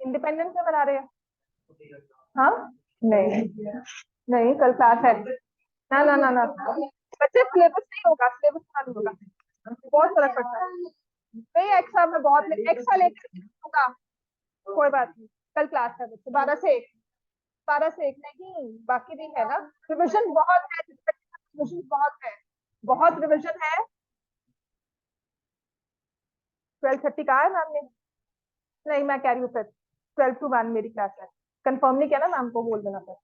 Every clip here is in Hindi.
इंडिपेंडेंस में बना रहे हैं? हाँ, नहीं नहीं, कल क्लास है ना ना ना ना। बच्चे सिलेबस नहीं होगा, सिलेबस नहीं होगा, बहुत फर्क पड़ता है। नहीं, एक्स्ट्रा में बहुत एक्स्ट्रा लेकर होगा, कोई बात नहीं। कल क्लास है बच्चे 12 से 1, 12 से 1 नहीं, बाकी भी है ना। रिविजन बहुत है, रिविजन बहुत है, बहुत रिविजन है। 12:30 कहा है मैम ने? नहीं, मैं कह रही हूँ फिर 12 to 1 मेरी क्लास है। कंफर्म नहीं किया ना मैम को, बोल देना फिर।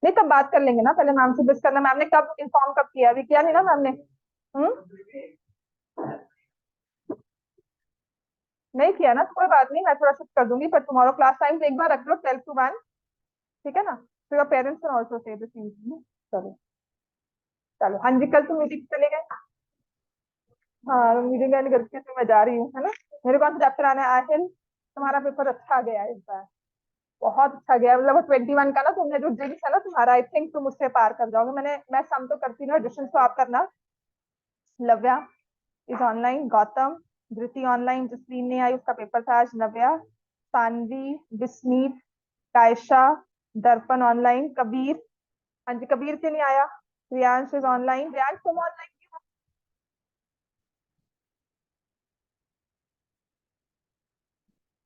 नहीं, तब बात कर लेंगे ना, पहले मैम से डिस्कस करना। मैम ने कब इन्फॉर्म कब किया? अभी किया नहीं ना मैम ने। नहीं किया ना, तो कोई बात नहीं, मैं थोड़ा शिफ्ट कर दूंगी। पर तुम्हारा क्लास टाइम एक बार रख लो, 12 to 1, ठीक है ना? तो your parents can also say the same thing. चलो चलो, हाँ जी, कल तुम मीटिंग चले गए? हाँ, मीटिंग ज्वाइन करके फिर मैं जा रही हूँ, है ना। मेरे कौन सा चैप्टर आना है? आहिल, तुम्हारा पेपर अच्छा गया है इस बार, बहुत अच्छा गया। मतलब 21 का ना, तुमने जो ड्रिंक्स है ना तुम्हारा, आई थिंक तुम उससे पार कर जाओगे। मैं सम तो करती हूँ, एडिशन तो आप करना। Lavya is online, Gautam, Dhriti online, Jasleen नहीं आई, उसका पेपर था आज। नव्या, सानवी, बिस्मीत, कायशा, दर्पण ऑनलाइन, कबीर। हाँ जी, कबीर क्यों नहीं आया? Riyansh is online. रियांश तुम ऑनलाइन क्यों?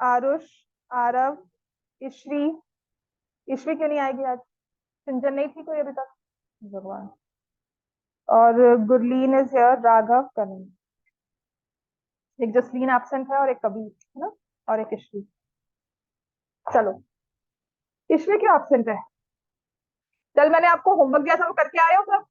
आरुष, आरव, ईश्वी, ईश्वी क्यों नहीं आएगी आज? सिंजन नहीं थी कोई अभी तक? भगवान। और गुरलीन इज हियर, राघव, करण। एक जसलीन एब्सेंट है और एक कबीर, है ना, और एक ईश्वी। चलो, ईश्वी क्यों एब्सेंट है? कल मैंने आपको होमवर्क दिया था, वो करके आए हो सब?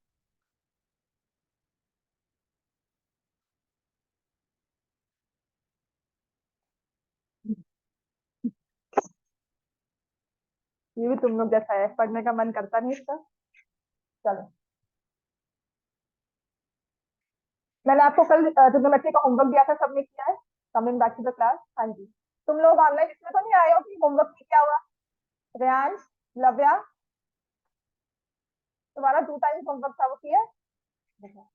ये भी तुम लोग जैसा है, पढ़ने का मन करता नहीं इसका। चलो, मैंने आपको कल ट्रिग्नोमेट्री का होमवर्क दिया था, सबमिट किया है? Coming back to the class, हाँ जी। तुम लोग ऑनलाइन इसमें तो नहीं आए हो कि होमवर्क नहीं किया हुआ? रेयांश, लव्या, तुम्हारा 2 टाइम्स होमवर्क था, वो किया है?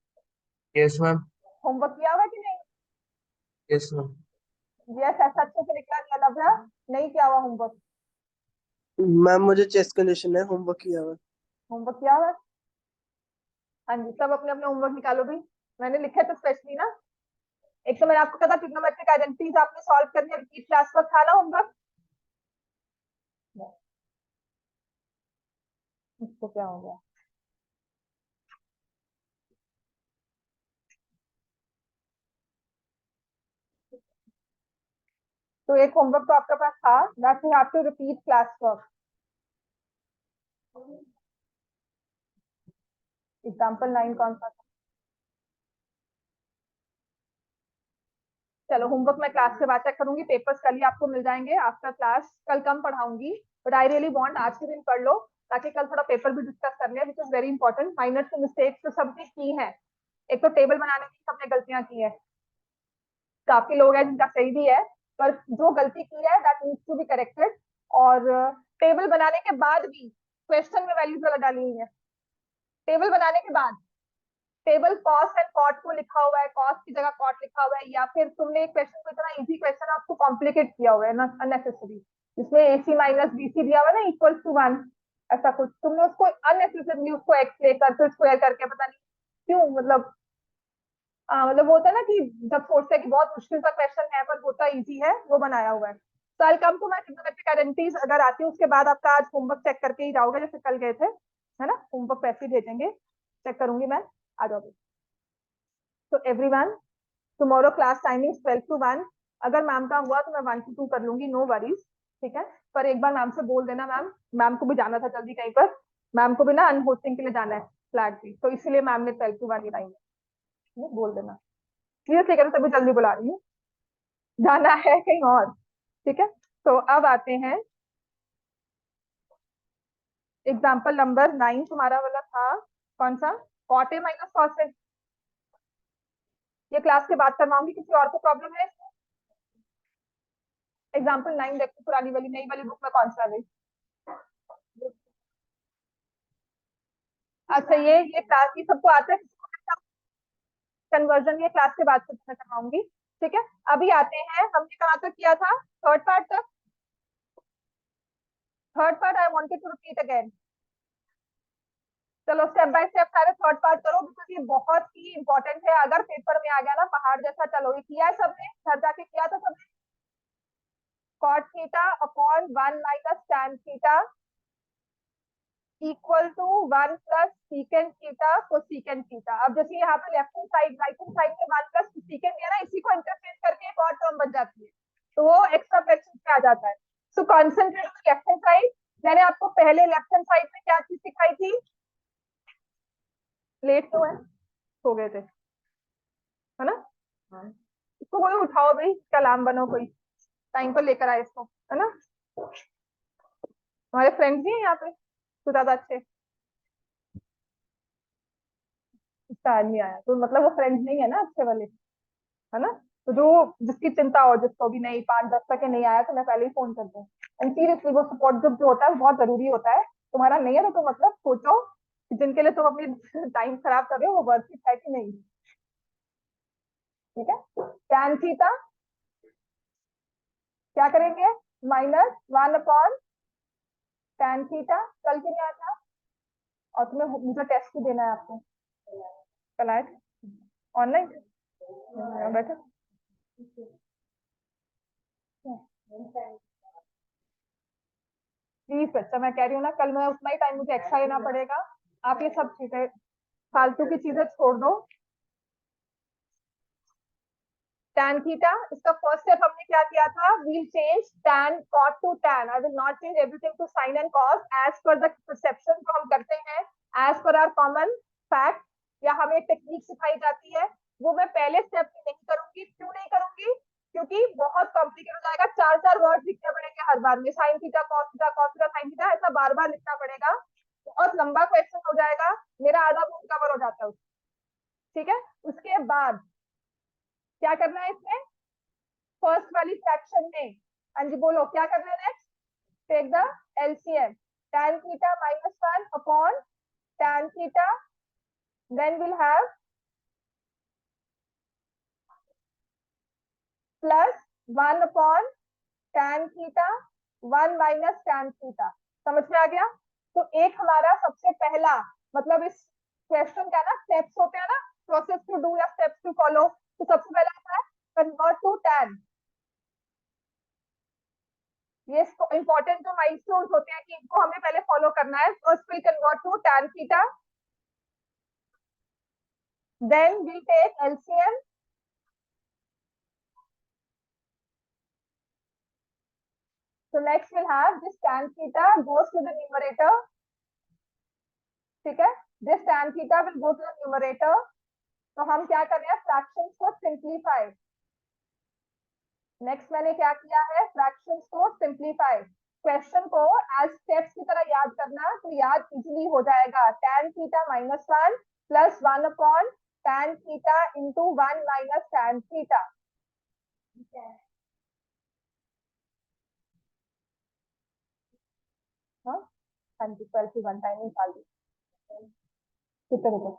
Yes ma'am. होमवर्क किया हुआ कि नहीं? Yes ma'am. यस, ऐसा अच्छे से निकला नहीं? लव्या, नहीं किया हुआ होमवर्क? मैम मुझे चेस्ट कंडीशन है, होमवर्क किया हुआ। होमवर्क किया हुआ? हाँ जी, सब अपने अपने होमवर्क निकालो भी। मैंने लिखे तो स्पेशली ना। एक तो मैंने आपको कहा था ट्रिग्नोमेट्रिक आइडेंटिटीज आपने सॉल्व करनी है, रिपीट क्लास पर था ना होमवर्क। इसको क्या हो गया? तो एक होमवर्क तो आपके पास था, that you have to repeat class work. Example 9 कौन सा था? चलो, होमवर्क मैं क्लास के बाद चेक करूंगी, पेपर्स कल ही आपको मिल जाएंगे आफ्टर क्लास। कल कम पढ़ाऊंगी, बट आई रियली वांट आज के दिन पढ़ लो, ताकि कल थोड़ा पेपर भी डिस्कस करने हैं, which is very important. Minor से मिस्टेक्स तो सबने की है। एक तो टेबल बनाने में सबने गलतियां की है, काफी लोग हैं जिनका सही भी है, पर जो गलती की है that needs to be corrected. और टेबल बनाने के बाद भी क्वेश्चन में वैल्यूज गलत डाली हुई है। टेबल बनाने के बाद टेबल कॉस एंड कॉट को लिखा हुआ है, कॉस की जगह कॉट लिखा हुआ है, या फिर तुमने एक क्वेश्चन को, इतना इजी क्वेश्चन है, उसको कॉम्प्लिकेट किया हुआ है ना, अननेसेसरी। जिसमें AC माइनस BC दिया हुआ है ना, इक्वल टू 1, ऐसा कुछ तुमने उसको अननेसेसरली उसको एक्स लेकर फिर स्क्वायर करके, पता नहीं क्यों, मतलब मतलब वो होता है ना कि जब सोचते हैं कि बहुत मुश्किल सा क्वेश्चन है पर होता इजी है, वो बनाया हुआ है। तो I come to my trigonometric identities, अगर आती है उसके बाद आपका आज होमवर्क चेक करके ही जाओगे, जैसे कल गए थे, है ना। होमवर्क पैसे ही भेजेंगे, चेक करूंगी मैं, आ जाओगे। तो everyone, tomorrow class timing 12 to 1। अगर मैम का हुआ तो मैं 1 to 2 कर लूंगी, नो वरीज, ठीक है। पर एक बार मैम से बोल देना, मैम, मैम को भी जाना था जल्दी कहीं पर, मैम को भी ना अनहोस्टिंग के लिए जाना है फ्लैट भी, तो इसलिए मैम ने 12 to 1 ही टाइम बोल देना। सीरियसली कह रहे, तभी जल्दी बुला रही हूँ, जाना है कहीं और, ठीक है। तो अब आते हैं एग्जाम्पल नंबर 9, तुम्हारा वाला था कौन सा? कॉट ए माइनस कॉस ए। ये क्लास के बाद करवाऊंगी, किसी और को प्रॉब्लम है? एग्जाम्पल 9 देखो, पुरानी वाली, नई वाली बुक में कौन सा है? अच्छा, ये क्लास की सबको आता है? कन्वर्जन ये क्लास के बाद से मैं करवाऊंगी, ठीक है। अभी आते हैं, हमने कहाँ तक किया था, थर्ड पार्ट तक। Third part I wanted to repeat again. चलो स्टेप बाय स्टेप सारे थर्ड पार्ट करो, बिकॉज ये बहुत ही इंपॉर्टेंट है। अगर पेपर में आ गया ना पहाड़ जैसा, चलो ये किया है सबने, घर जाके किया था सबने। cot theta upon 1 minus tan theta equal to 1 plus secant theta cosecant theta. अब जैसे यहाँ पे left hand side right hand side में 1 प्लस सीकेंड दिया ना, इसी को इंटरचेंज करके एक और टर्म बन जाती है, तो वो एक्स्ट्रा फ्रैक्शन पे आ जाता है। So concentrate on left hand side. मैंने आपको पहले लेफ्ट हैंड साइड में क्या चीज सिखाई थी, लेट क्यों है, सो गए थे, है ना। हाँ। इसको कोई उठाओ भाई, इसका अलार्म बनो कोई, टाइम पर लेकर आए इसको, है ना। हमारे फ्रेंड्स भी हैं यहाँ पे तो ज्यादा अच्छे, इसका आदमी आया तो मतलब वो फ्रेंड्स नहीं है ना अच्छे वाले, है ना। तो जो जिसकी चिंता हो, जिसको भी नहीं 5-10 तक नहीं आया तो मैं पहले ही फोन कर दूं। एंड सीरियसली वो सपोर्ट ग्रुप जो होता है वो बहुत जरूरी होता है। तुम्हारा नहीं है तो मतलब सोचो कि जिनके लिए तुम अपनी टाइम खराब कर रहे हो वो वर्थ इट है कि नहीं, ठीक है। tan थीटा क्या करेंगे, -1 अपॉन tan थीटा। कल के लिए आया था और तुम्हें मुझे टेस्ट भी देना है आपको, कल आए थे ऑनलाइन बैठे। प्लीज बच्चा, मैं कह रही हूँ ना, कल मैं उतना ही टाइम मुझे एक्स्ट्रा लेना पड़ेगा। आप ये सब चीजें, फालतू की चीजें छोड़ दो। tan थीटा, इसका फर्स्ट स्टेप हमने क्या किया था, we'll change tan cot to tan. I will not change everything to sin and cos as per the perception जो हम करते हैं, as per our common fact, या हमें टेक्निक सिखाई जाती है, वो मैं पहले स्टेप में नहीं करूंगी। क्यों नहीं करूंगी, क्योंकि बहुत कॉम्प्लिकेट हो जाएगा, 4-4 वर्ड लिखने पड़ेंगे हर बार में, sine theta cos theta cos theta sine theta, ऐसा बार बार लिखना पड़ेगा, बहुत लंबा क्वेश्चन हो जाएगा, मेरा आधा बुक कवर हो जाता है उसमें, ठीक है। उसके बाद क्या करना है इसमें, फर्स्ट वाली फ्रैक्शन में, हाँ जी बोलो क्या करना है next, take the LCM, tan theta -1 upon tan theta, then will have +1 upon tan theta 1 minus tan theta. समझ में आ गया। तो एक हमारा सबसे पहला मतलब इस क्वेश्चन का ना स्टेप्स होते हैं ना, प्रोसेस टू डू या स्टेप्स टू फॉलो, तो सबसे पहला क्या है, कन्वर्ट टू tan। ये इंपॉर्टेंट जो माइलस्टोन्स होते हैं कि इनको हमें पहले फॉलो करना है। First will convert to tan theta, then will take LCM, so next we'll have this tan theta goes to the numerator, ठीक है, this tan theta will go to the numerator। तो हम क्या कर रहे हैं, फ्रैक्शंस को सिंप्लीफाई। नेक्स्ट मैंने क्या किया है, फ्रैक्शंस को सिंप्लीफाई। क्वेश्चन को एज स्टेप्स की तरह याद करना तो याद इजीली हो जाएगा। tan theta -1 +1 upon tan theta into 1 minus tan theta, हाँ हाँ जी, 12 की 1 टाइम निकाल दी। कितने बजे,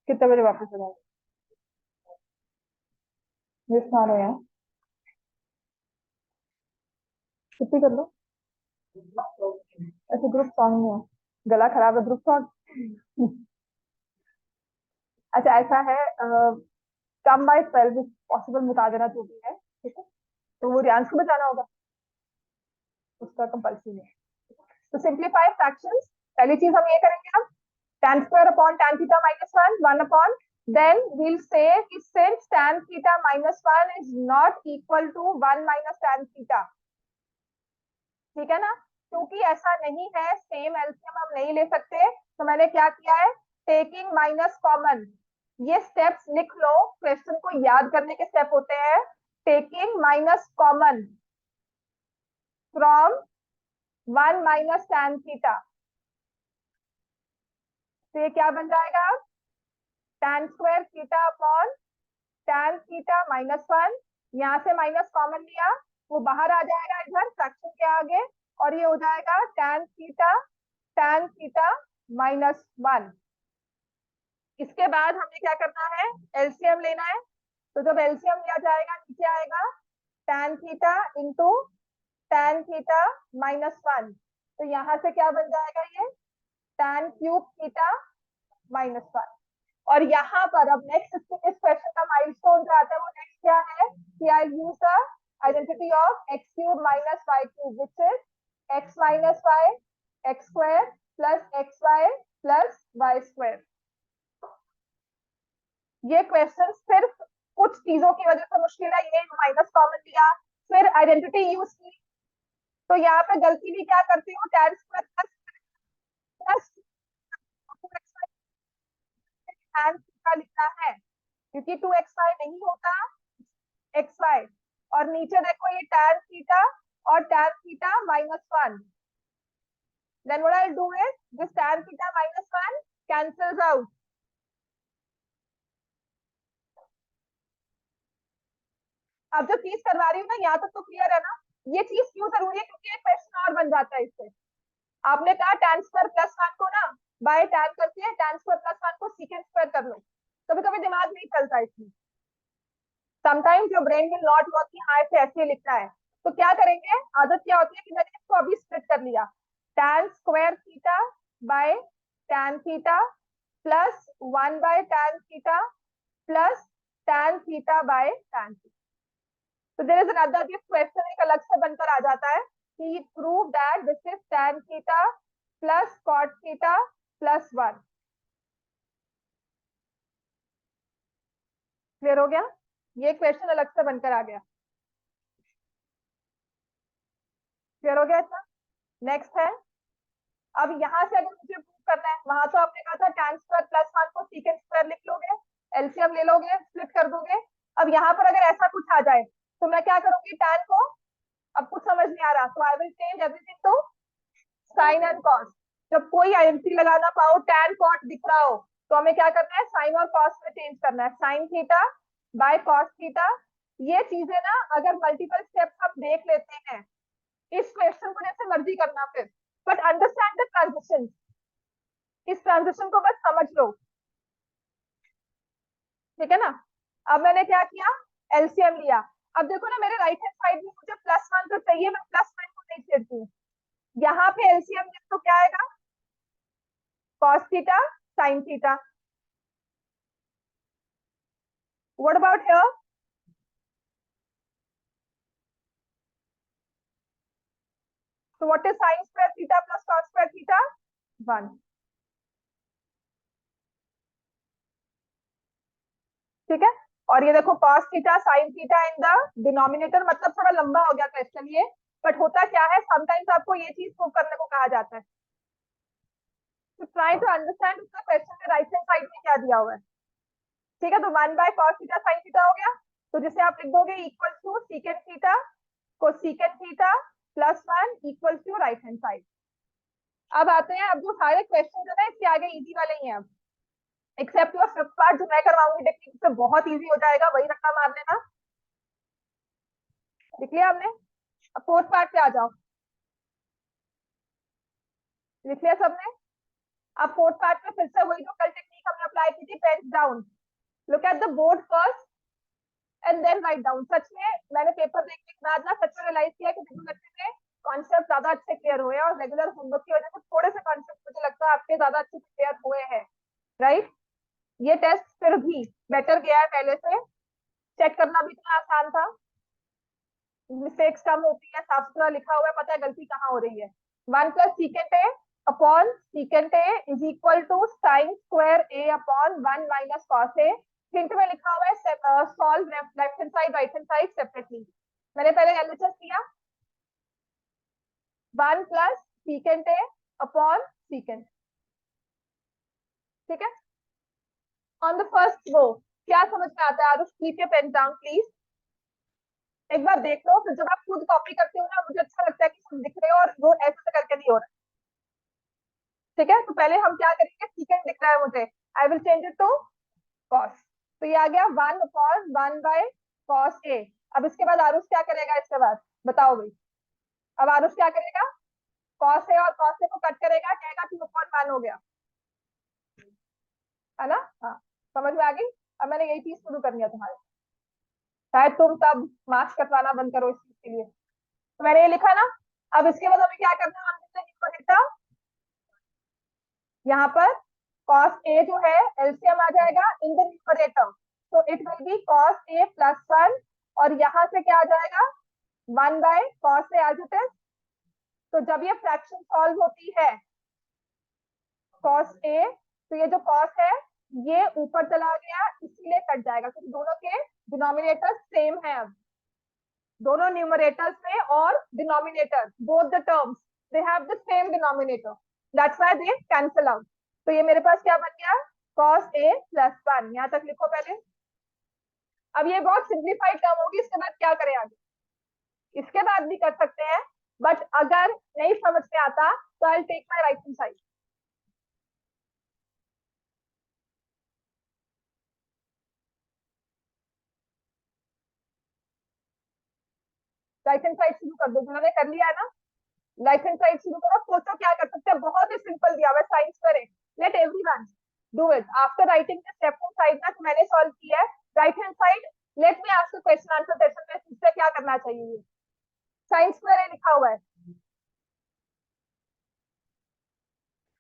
कितने बजे वापस हो जाएंगे, मिस ना रहे हैं, छुट्टी कर लो। ऐसे ग्रुप सॉन्ग में है, गला खराब है, ग्रुप सॉन्ग। अच्छा ऐसा है, कम बाय 12 पॉसिबल, मुता देना जो भी है, ठीक है। तो वो रियांश को बचाना होगा, उसका कंपल्सरी है। तो सिंप्लीफाई फ्रैक्शंस, पहली चीज हम ये करेंगे, अब tan square upon tan theta -1 1 upon, then we'll say कि since tan theta -1 is not equal to 1 minus tan theta, ठीक है ना, क्योंकि ऐसा नहीं है, सेम एलसीएम हम नहीं ले सकते, तो मैंने क्या किया है, टेकिंग माइनस कॉमन। ये स्टेप्स लिख लो, क्वेश्चन को याद करने के स्टेप होते हैं। Taking minus common from 1 minus tan theta, तो ये क्या बन जाएगा, tan square theta upon tan theta -1, यहाँ से माइनस कॉमन लिया, वो बाहर आ जाएगा इधर फ्रैक्शन के आगे, और ये हो जाएगा tan थीटा -1। इसके बाद हमें क्या करना है, एलसीएम लेना है। तो जब एलसीएम लिया जाएगा नीचे आएगा tan theta into tan theta -1। तो यहाँ से क्या बन जाएगा, ये tan क्यूब थीटा -1। और यहाँ पर अब नेक्स्ट इस क्वेश्चन का माइलस्टोन जो आता है वो नेक्स्ट क्या है कि I use the identity of x cube minus y cube which is x minus y x square plus x y plus Y square. ये क्वेश्चन सिर्फ कुछ चीजों की वजह से मुश्किल है, ये माइनस कॉमन लिया फिर आइडेंटिटी यूज की। तो यहाँ पे गलती भी क्या करती हूँ, tan square plus tan theta लिखना है क्योंकि 2xy नहीं होता xy। और नीचे देखो ये tan थीटा और tan theta -1। then what I'll do is this tan theta -1 cancels out। अब जो चीज करवा रही हूँ ना यहाँ तक तो क्लियर है ना। ये चीज क्यों जरूरी है, क्योंकि एक क्वेश्चन और बन जाता है इससे। आपने कहा tan स्क्वायर प्लस 1 को ना बाय tan करके tan स्क्वायर प्लस 1 को सीकेंड स्क्वायर कर लो। कभी कभी दिमाग नहीं चलता इसमें, sometimes your brain will not work कि हाँ ऐसे ऐसे लिखना है। तो क्या करेंगे, आदत क्या होती है कि मैंने इसको अभी स्प्लिट कर लिया, tan square theta by tan theta plus 1 by tan theta plus tan theta by tan theta. तो there is another this question एक अलग से बनकर आ जाता है कि prove that this is tan theta plus cot theta plus 1। Clear हो गया, ये क्वेश्चन अलग से बनकर आ गया। क्लियर हो गया इतना। नेक्स्ट है, अब यहाँ से अगर मुझे प्रूव करना है, वहां तो आपने कहा था tan स्क्वायर प्लस 1 को सीकेंड स्क्वायर लिख लोगे, एलसीएम ले लोगे, स्प्लिट कर दोगे। अब यहाँ पर अगर ऐसा कुछ आ जाए तो मैं क्या करूंगी, tan को, अब कुछ समझ नहीं आ रहा तो I will change everything to sine and cos. जब कोई आइडेंटिटी लगा ना पाओ, tan कॉट दिख रहा हो, तो हमें क्या करना है, साइन और कॉस में चेंज करना है, sign theta by cos theta. ये चीजें ना अगर मल्टीपल स्टेप्स हम देख लेते हैं, इस क्वेश्चन को जैसे मर्जी करना फिर, बट अंडरस्टैंड द ट्रांजिशन। इस ट्रांजिशन को बस समझ लो, ठीक है ना। अब मैंने क्या किया, एलसीएम लिया। अब देखो ना मेरे राइट हैंड साइड में मुझे +1 तो चाहिए, मैं +1 को नहीं छेड़ती हूँ। यहाँ पे एलसीएम तो क्या आएगा, cos theta sin theta. What about here, तो what is sin square theta plus cos square theta, 1। ठीक है, और ये देखो cos theta sin theta in the denominator, मतलब थोड़ा लंबा हो गया क्वेश्चन ये, बट होता क्या है समटाइम्स आपको ये चीज प्रूव करने को कहा जाता है। तो ट्राई टू अंडरस्टैंड उसका क्वेश्चन के राइट हैंड साइड में क्या दिया हुआ है। ठीक है, तो 1 by cos theta sin theta हो गया, तो जिसे आप लिख दोगे इक्वल टू सीकेंड थीटा को secant theta plus 1 equal to right hand side. अब आते हैं, अब जो सारे क्वेश्चन है ना इसके आगे इजी वाले ही हैं अब, एक्सेप्ट योर फिफ्थ पार्ट जो मैं करवाऊंगी टेक्निक से बहुत इजी हो जाएगा, वही रखा मार लेना। लिख लिया आपने, अब फोर्थ पार्ट पे आ जाओ, लिख लिया सबने। अब फोर्थ पार्ट में फिर से वही जो कल टेक्निक हमने अप्लाई की थी, pen down, look at the board first and then write down. सच में मैंने पेपर देखने के बाद ना सच में रियलाइज किया कि रेगुलर में कॉन्सेप्ट ज्यादा अच्छे क्लियर हुए हैं, और रेगुलर होमवर्क की वजह से थोड़े से कॉन्सेप्ट मुझे लगता है आपके ज्यादा अच्छे क्लियर हुए हैं, राइट। ये टेस्ट फिर भी बेटर गया है पहले से, चेक करना भी इतना आसान था, मिस्टेक्स कम होती है, साफ सुथरा लिखा हुआ है, पता है गलती कहाँ हो रही है। 1 plus secant A upon secant A is equal to sine square A upon 1 minus cos A. Hint में लिखा हुआ है solve left hand side right hand side separately. मैंने पहले एलएचएस किया, 1 plus secant A upon secant, ठीक है। ऑन द फर्स्ट वो क्या समझ में आता है, Aarush keep your pen down please. एक बार देख लो, फिर जब आप खुद कॉपी करते हो ना मुझे अच्छा लगता है कि तुम लिख रहे हो और वो ऐसे करके नहीं हो रहा है, ठीक है। तो पहले हम क्या करेंगे, सीकेंड दिख रहा है मुझे, I will change it to cos. तो ये आ गया 1 अपॉन 1 बाय कॉस ए। अब इसके बाद आरुष क्या करेगा, इसके बाद बताओ भाई। अब आरुष क्या करेगा, कॉस ए और कॉस ए को कट करेगा, कहेगा 2 अपॉन 1 हो गया। है ना? हाँ, समझ में आ गई। अब मैंने यही चीज शुरू करनी है तुम्हारे, शायद तुम तब मार्क्स कटवाना बंद करो इस चीज के लिए। तो मैंने ये लिखा ना। अब इसके बाद हमें क्या करना है, हम लिखते हैं यहाँ पर cos a जो है एलसीएम आ जाएगा इन द न्यूमरेटर, तो it will be cos a plus 1, और यहाँ से क्या आ जाएगा 1 by cos a as it is. तो जब ये फ्रैक्शन सॉल्व होती है cos a, तो ये जो cos है ये ऊपर चला गया इसीलिए कट जाएगा, क्योंकि दोनों के डिनोमिनेटर सेम है। अब दोनों न्यूमरेटर्स में और denominator both the terms they have the same denominator, that's why they cancel out. तो ये मेरे पास क्या बन गया cos a प्लस 1, यहाँ तक लिखो पहले। अब ये बहुत सिंप्लीफाइड टर्म होगी, इसके बाद क्या करें आगे, इसके बाद भी कर सकते हैं, बट अगर नहीं समझ में आता तो I take my right hand side. Right hand side शुरू कर दो, जिन्होंने कर लिया है ना राइट हैंड साइड शुरू करो। सोचो क्या कर सकते हैं, बहुत ही सिंपल दिया हुआ है, साइंस करें। Late everyone do it after writing this left hand side ना, मैंने सॉल्व किया है right hand side. Let me ask question answer session में इससे क्या करना चाहिए, साइंस में लिखा हुआ है,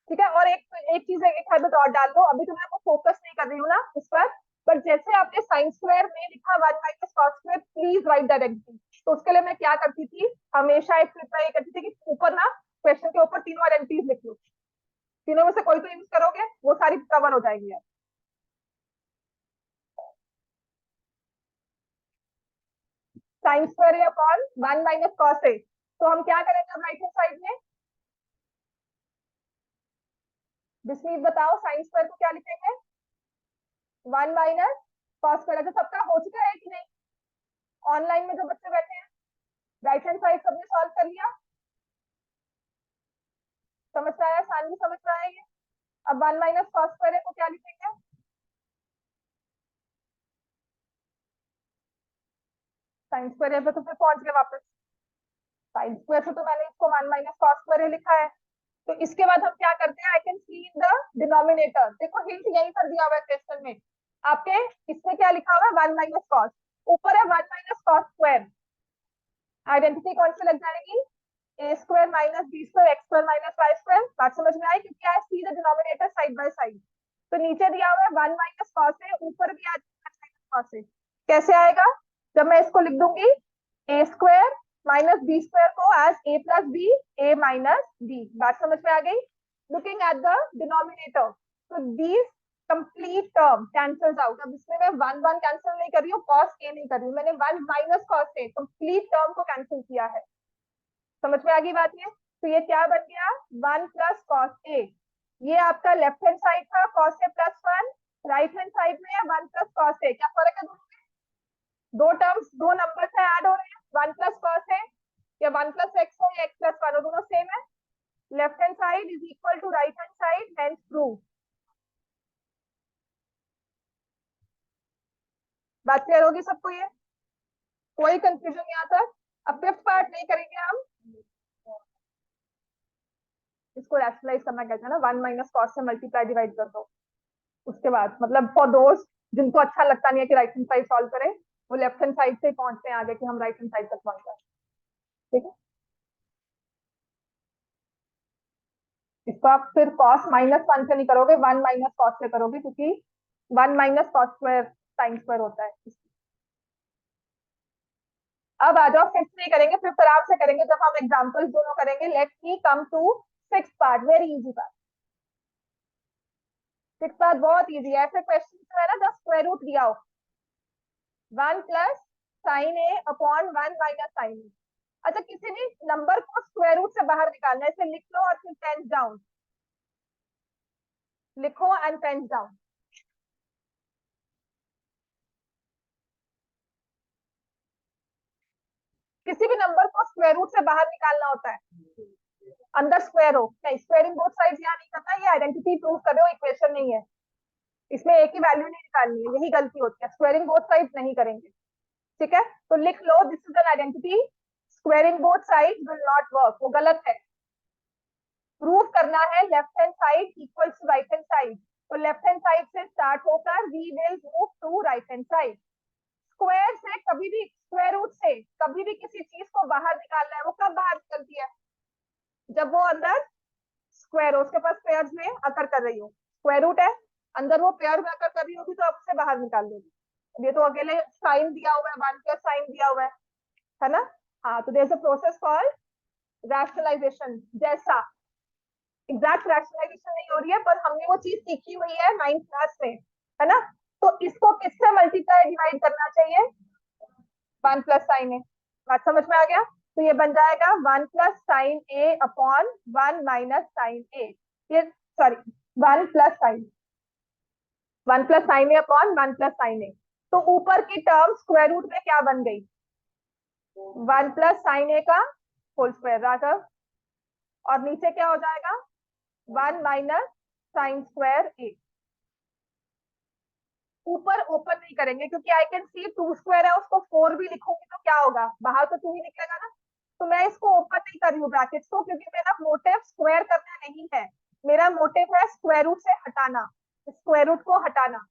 ठीक है। और एक चीज एक हैबिट और डाल दो, अभी तो मैं आपको फोकस नहीं कर रही हूँ ना इस पर, पर जैसे आपने साइंस स्क्वायर में लिखा 1 minus cos square, please right directly. तो उसके लिए मैं क्या करती थी, हमेशा एक ट्रिक ये करती थी कि ऊपर ना क्वेश्चन के ऊपर तीनों आइडेंटिटीज लिख लो, तीनों में से कोई तो यूज करोगे वो सारी कवर हो जाएगी यार। Sine square upon 1 minus cos a, तो हम क्या करेंगे अब राइट हैंड साइड में, बिस्मीत बताओ साइंस स्क्वायर को क्या लिखेंगे, 1 माइनस कॉस स्क्वायर। तो सबका हो चुका है कि नहीं, ऑनलाइन में जो बच्चे बैठे हैं राइट हैंड साइड सबने सॉल्व कर लिया, समझ में आया, सानवी समझ में आएगी। अब 1 माइनस कॉस स्क्वायर को क्या लिखेंगे, साइन स्क्वायर पे तो फिर पहुंच गए वापस, साइन स्क्वायर से तो मैंने इसको 1 माइनस कॉस स्क्वायर लिखा है। तो इसके बाद हम क्या करते हैं, I can see in the denominator, देखो हिंट यहीं पर दिया हुआ है क्वेश्चन में आपके, इसमें क्या लिखा हुआ है 1 माइनस कॉस, ऊपर है 1 माइनस कॉस स्क्वायर, आइडेंटिटी कौन सी लग जाएगी, a square minus B square x square minus y square. बात समझ में आई, क्योंकि I see the denominator side by side. तो नीचे दिया हुआ है 1 माइनस कॉस है, ऊपर भी आ जाएगा 1 माइनस कॉस है। कैसे आएगा, जब मैं इसको लिख दूंगी A square minus B square को as A plus B, A minus B. बात समझ में आ गई, लुकिंग एट द डिनोमिनेटर, तो these complete term cancels out. अब इसमें मैं 1 1 कैंसिल नहीं कर रही हूँ, कॉस ए नहीं कर रही हूँ, मैंने 1 माइनस कॉस ए कंप्लीट टर्म को कैंसिल किया है। समझ में आ गई बात ये, तो ये क्या बन गया 1 प्लस कॉस ए, ये आपका लेफ्ट हैंड साइड था cos A plus 1, right hand side में है 1 प्लस कॉस ए। क्या फर्क है दोनों में, दो टर्म्स दो नंबर से ऐड हो रहे हैं, 1 प्लस कॉस है या 1 प्लस एक्स हो या एक्स प्लस 1 हो, दोनों सेम है। Left hand side is equal to right hand side, hence prove. बात क्लियर होगी सबको, ये कोई कंफ्यूजन यहाँ तक। अब फिफ्थ पार्ट नहीं करेंगे हम, इसको रैशनलाइज करना कहते हैं ना, 1 माइनस कॉस से मल्टीप्लाई डिवाइड कर दो। उसके बाद मतलब फॉर दोस्त जिनको अच्छा लगता नहीं है कि राइट हैंड साइड सॉल्व करें, वो लेफ्ट हैंड साइड से पहुंचते हैं आगे कि हम राइट हैंड साइड तक पहुंच जाए, ठीक है। इसको आप फिर कॉस माइनस 1 से नहीं करोगे, 1 माइनस कॉस से करोगे, क्योंकि 1 minus cos square sine square होता है। अब आ जाओ, फिफ्थ नहीं करेंगे, फिफ्थ आराम से करेंगे जब हम एग्जाम्पल्स दोनों करेंगे। Let me come to six part, very easy part. Six part बहुत इजी है, ऐसे क्वेश्चन जो है ना जब स्क्वायर रूट दिया हो, 1 plus sine a upon 1 minus sine ए। अच्छा, किसी भी नंबर को स्क्वायर रूट से बाहर निकालना है, इसे लिख लो और फिर पेंस डाउन लिखो एंड पेंस डाउन। किसी भी नंबर को स्क्वायर रूट से बाहर निकालना होता है, अंदर स्क्वायर हो नहीं, स्क्वायरिंग बोथ साइड्स यहाँ नहीं करना, ये आइडेंटिटी प्रूव कर रहे हो, इक्वेशन नहीं है, इसमें एक ही वैल्यू नहीं निकालनी है, यही गलती होती है, स्क्वायरिंग बोथ साइड्स नहीं करेंगे, ठीक है। तो लिख लो this is an identity, squaring both sides will not work, वो गलत है। प्रूव करना है left hand side equals to right hand side, तो लेफ्ट हैंड साइड से स्टार्ट होकर we will move to right hand side. Square से कभी भी, स्क्वायर रूट से कभी भी किसी चीज को बाहर निकालना है, वो कब बाहर निकलती है? जब वो अंदर स्क्वायर हो, उसके पास पेयर्स में अकर कर रही हो, स्क्वायर रूट है, अंदर वो पेयर में अकर कर रही होगी तो आप उसे बाहर निकाल दोगे। ये तो अकेले साइन दिया हुआ है, 1 प्लस साइन दिया हुआ है ना? हाँ, तो there is a process called rationalisation. जैसा एग्जैक्ट रैशनलाइजेशन नहीं हो रही है, पर हमने वो चीज सीखी हुई है 9th क्लास में, है ना? तो इसको किससे मल्टीप्लाई डिवाइड करना चाहिए? 1 प्लस साइन ए। बात समझ में आ गया? तो ये बन जाएगा 1 plus sine a upon 1 minus sine a. ये sorry, 1 plus sine, 1 plus sine a upon 1 plus sine a. तो ऊपर की टर्म स्क्वायर रूट में क्या बन गई? 1 प्लस साइन ए का होल स्क्वायर राघव, और नीचे क्या हो जाएगा? 1 माइनस साइन स्क्वायर ए। ऊपर ओपन नहीं करेंगे क्योंकि आई कैन सी 2 स्क्वायर है, उसको 4 भी लिखूंगी तो क्या होगा? बाहर तो 2 ही निकलेगा ना। तो मैं इसको ओपन नहीं कर रही हूँ ब्रैकेट्स को, क्योंकि मेरा मोटिव स्क्वायर करना नहीं है, मेरा मोटिव है स्क्वायर रूट से हटाना, स्क्वायर रूट को हटाना।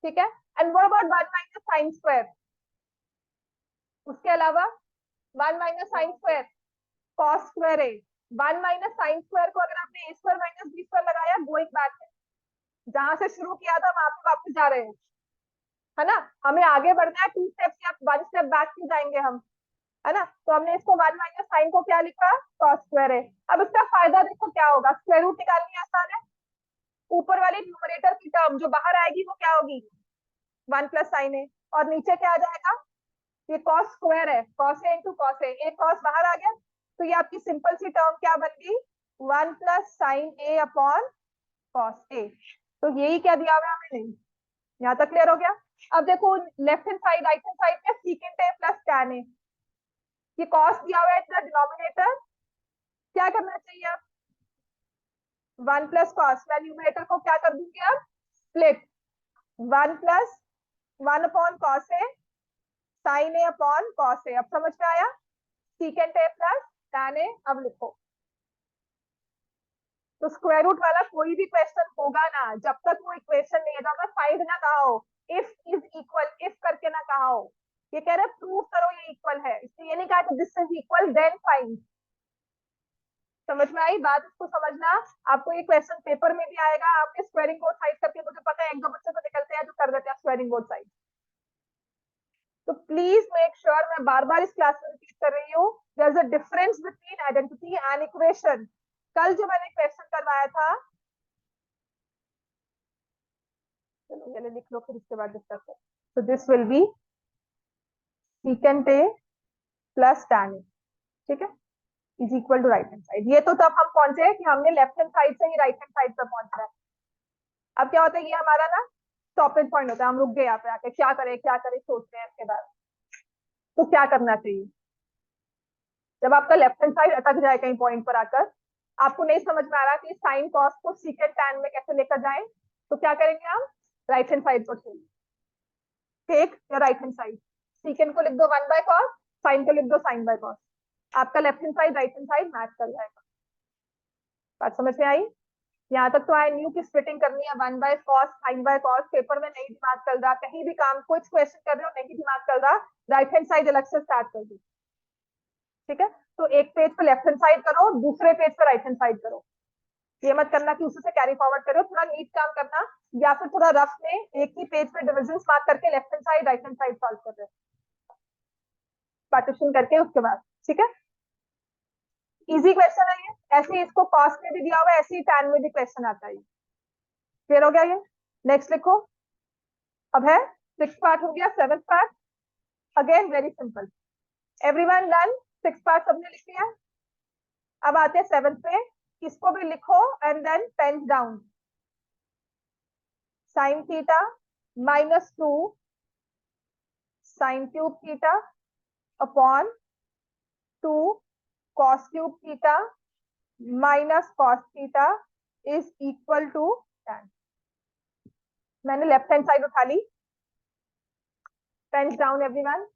ठीक है? And what about 1 minus sine square? उसके अलावा 1 minus sine square cos square है। 1 माइनस साइन स्क्वायर को अगर आपने ए स्क्वायर माइनस बी स्क्वायर लगाया, गोइंग बैक, जहां से शुरू किया था वहां पे वापस जा रहे हैं, है ना? हमें आगे बढ़ना है, 2 स्टेप्स या 1 स्टेप बैक क्यों जाएंगे हम, है ना? तो हमने इसको 1 माइनस साइन को क्या लिखा? कॉस स्क्वायर है। अब इसका फायदा देखो क्या होगा, स्क्वायर रूट निकालनी आसान है। ऊपर वाली न्यूमरेटर की टर्म जो बाहर आएगी वो क्या होगी? 1 प्लस साइन है, और नीचे क्या आ जाएगा? ये कॉस स्क्वायर है, cos A into cos A, एक कॉस बाहर आ गया, तो ये आपकी सिंपल सी टर्म क्या बन गई? 1 plus sine a upon cos a. तो यही क्या दिया हुआ है हमें? नहीं। यहाँ तक क्लियर हो गया? अब देखो left hand side, right hand side में सीकेंट ए प्लस टैन ए, ये कॉस दिया हुआ है इतना डिनोमिनेटर, क्या करना चाहिए अब? 1 प्लस कॉस, मैं न्यूमरेटर को क्या कर दूंगी अब? Split, 1 plus 1 upon cos A sign a upon cos A. अब समझ में आया? सीकेंट ए प्लस टैन ए। अब लिखो, तो स्क्वायर रूट वाला कोई भी क्वेश्चन होगा ना, जब तक वो इक्वेशन नहीं है, जब तक फाइंड ना कहा हो, इफ इज इक्वल, इफ करके ना कहा हो, ये कह रहे प्रूव करो ये इक्वल है, इसलिए ये नहीं कहा कि this is equal then find. समझ में आई बात? इसको समझना। आपको ये क्वेश्चन पेपर में भी आएगा, आपके स्क्वायरिंग बोथ साइड करके, मुझे पता है 1-2 बच्चे तो निकलते हैं जो कर देते हैं स्क्वायरिंग बोथ साइड। तो प्लीज मेक श्योर, मैं बार बार इस क्लास में रिपीट कर रही हूँ, there is a difference between identity and equation. कल जो मैंने क्वेश्चन करवाया था, चलो पहले लिख लो फिर इसके बाद डिस्कस करें। तो this will be secant a plus tan a, ठीक है, is equal to right hand side. ये तो तब हम पहुंचे कि हमने लेफ्ट हैंड साइड से ही राइट हैंड साइड पर पहुंचना है। अब क्या होता है, ये हमारा ना स्टॉपेज पॉइंट होता है, हम रुक गए यहाँ पे आके, क्या करें क्या करें सोच रहे हैं इसके बाद। तो क्या करना चाहिए जब आपका लेफ्ट हैंड साइड अटक जाए कहीं पॉइंट पर आकर, आपको नहीं समझ में आ रहा कि साइन कॉस को सीकेंट टैन में कैसे लेकर जाएं, तो क्या करेंगे हम? राइट हैंड साइड को टेक या राइट हैंड साइड, सीकेंट को लिख दो 1 बाय कॉस, साइन को लिख दो साइन बाय कॉस, आपका left hand side right hand side match कर जाएगा। बात समझ में आई? यहाँ तक तो आई न्यू की स्प्लिटिंग करनी है 1 by cos sine by cos, paper में नहीं दिमाग चल रहा, कहीं भी काम कुछ क्वेश्चन कर रहे हो नहीं दिमाग चल रहा, राइट हैंड साइड अलग से स्टार्ट कर दो। ठीक है? तो एक पेज पे लेफ्ट हैंड साइड करो, दूसरे पेज पे राइट हैंड साइड करो। ये मत करना कि उसी से कैरी फॉरवर्ड करो, थोड़ा नीट काम करना, या फिर थोड़ा रफ में एक ही पेज पे डिविजन मार्क करके left hand side right hand side solve कर रहे हो, पार्टीशन करके उसके बाद। ठीक है? इजी क्वेश्चन है ये, ऐसे इसको कॉस्ट में भी दिया हुआ है, ऐसे ही टैन में भी क्वेश्चन आता है। क्लियर हो गया ये? नेक्स्ट लिखो। अब है 6th पार्ट हो गया, 7th part again very simple, everyone done? 6th part सबने लिख लिया? अब आते हैं 7th पे, इसको भी लिखो and then pen down. Sine theta -2 sine cube theta upon 2 cos cube theta minus cos theta is equal to tan. मैंने लेफ्ट हैंड साइड उठा ली, पेन डाउन एवरीवन,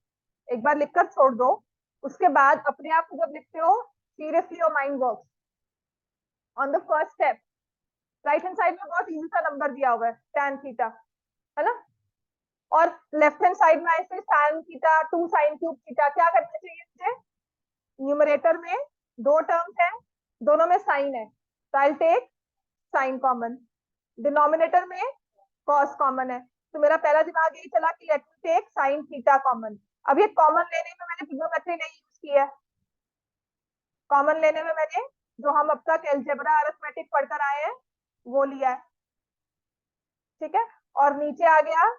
एक बार लिखकर छोड़ दो, उसके बाद अपने आप को जब लिखते हो seriously your mind works on the first step. Right hand side में बहुत इजी सा नंबर दिया हुआ है tan थीटा, है ना। और लेफ्ट हैंड साइड में ऐसे tan theta 2 sin cube theta, क्या करना चाहिए मुझे, न्यूमरेटर में दो टर्म्स है, दोनों में साइन है, तो I take sine common, denominator में कॉस कॉमन है, तो मेरा पहला दिमाग यही चला कि let me take sine theta common. अब ये कॉमन लेने में मैंने ट्रिग्नोमेट्री नहीं यूज की है, कॉमन लेने में मैंने जो हम अब तक अलजेब्रा अरिथमेटिक पढ़कर आए हैं वो लिया है, ठीक है। और नीचे आ गया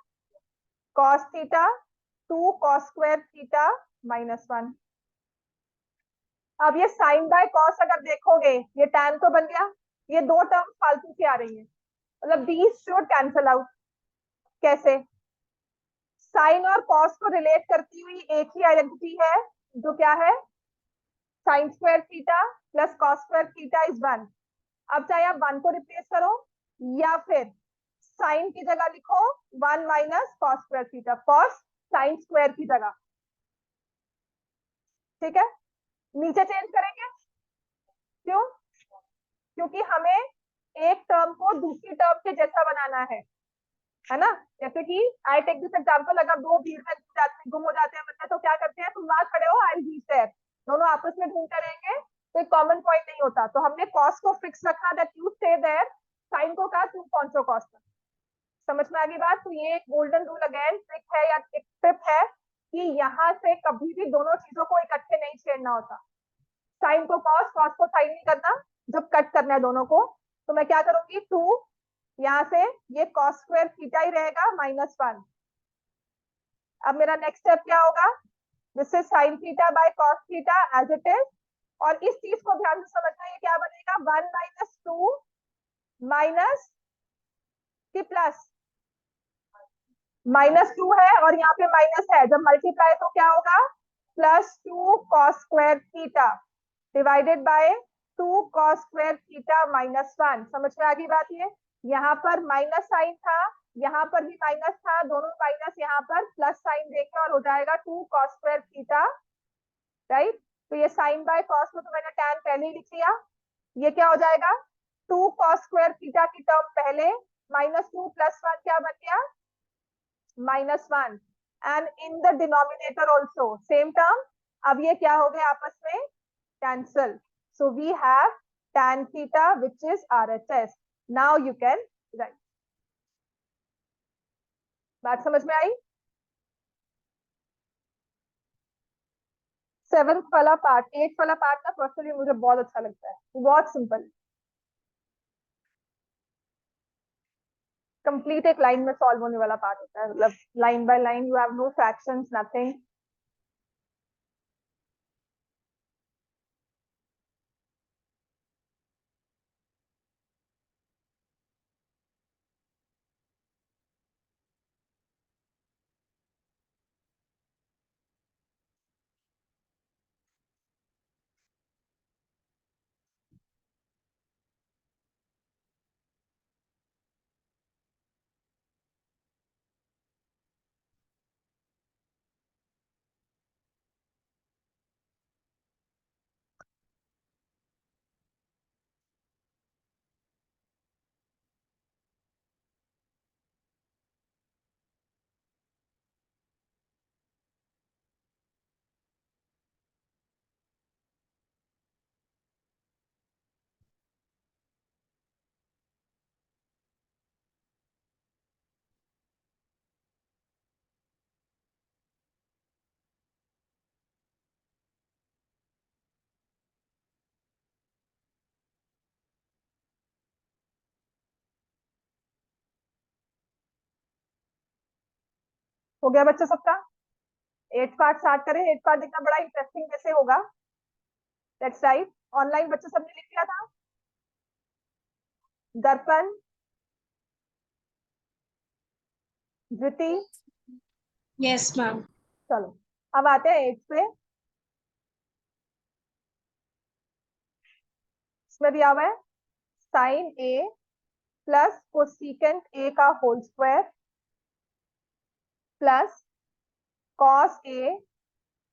cos theta 2 cos square theta -1। अब ये साइन बाय कॉस अगर देखोगे ये tan तो बन गया, ये दो टर्म फालतू की आ रही है, मतलब दीज शुड कैंसल आउट। कैसे, साइन और कॉस को रिलेट करती हुई एक ही आइडेंटिटी है जो क्या है, sine square theta plus cos square theta is 1। अब चाहे आप 1 को रिप्लेस करो या फिर साइन की जगह लिखो 1 minus cos square theta, cos sine square की जगह, ठीक है। नीचे चेंज करेंगे, क्यों, क्योंकि हमें एक टर्म को दूसरी टर्म के जैसा बनाना है ना। जैसे कि आई टेक दिस एग्जांपल, अगर दो भीड़ में गुम हो जाते हैं बच्चे तो क्या करते हैं, तुम वहां खड़े हो आई रीच देयर, दोनों आपस में ढूंढते रहेंगे तो एक कॉमन पॉइंट नहीं होता, तो हमने कॉस को फिक्स रखा that you stay there, sine को कहा तुम पहुंचो कॉस तक। समझ में आ गई बात। तो ये एक गोल्डन रूल अगेन ट्रिक है या एक टिप है कि यहाँ से कभी भी दोनों चीजों को इकट्ठे नहीं छेड़ना होता, साइन को कॉस, कॉस को साइन नहीं करना, जब कट करना है दोनों को। तो मैं क्या करूंगी, 2 यहाँ से ये कॉस स्क्वायर थीटा ही रहेगा -1। अब मेरा नेक्स्ट स्टेप क्या होगा, this is sine theta by cos theta as it is, और इस चीज को ध्यान से समझना, ये क्या बनेगा 1 - 2 माइनस की प्लस, -2 है और यहाँ पे माइनस है, जब मल्टीप्लाई तो क्या होगा +2 cos square theta divided by 2 cos square theta -1। समझ में आ गई बात। ये यहाँ पर माइनस साइन था, यहाँ पर भी माइनस था, दोनों माइनस यहाँ पर प्लस साइन देंगे और हो जाएगा 2 कॉस स्क्वायर थीटा, राइट। तो ये साइन बाय कॉस को तो मैंने tan पहले ही लिख लिया, ये क्या हो जाएगा 2 कॉस स्क्वायर थीटा की टर्म पहले, -2 + 1 क्या बन गया -1, and in the denominator also same term. अब ये क्या हो गया आपस में cancel, so we have tan theta which is RHS। Now you can write. बात समझ में आई। 7th वाला पार्ट, 8th वाला पार्ट ना पर्सनली मुझे बहुत अच्छा लगता है, बहुत सिंपल, कंप्लीट एक लाइन में सॉल्व होने वाला पार्ट होता है, मतलब line by line, you have no fractions nothing. हो गया बच्चों सबका। 8th पार्ट स्टार्ट करें। 8th पार्ट देखना बड़ा इंटरेस्टिंग कैसे होगा। Let's write. ऑनलाइन बच्चों सबने लिख लिया था, दर्पण, ज्योति, यस मैम। चलो अब आते हैं 8th पे। इसमें दिया हुआ है sine A plus cosecant A का whole square plus cos A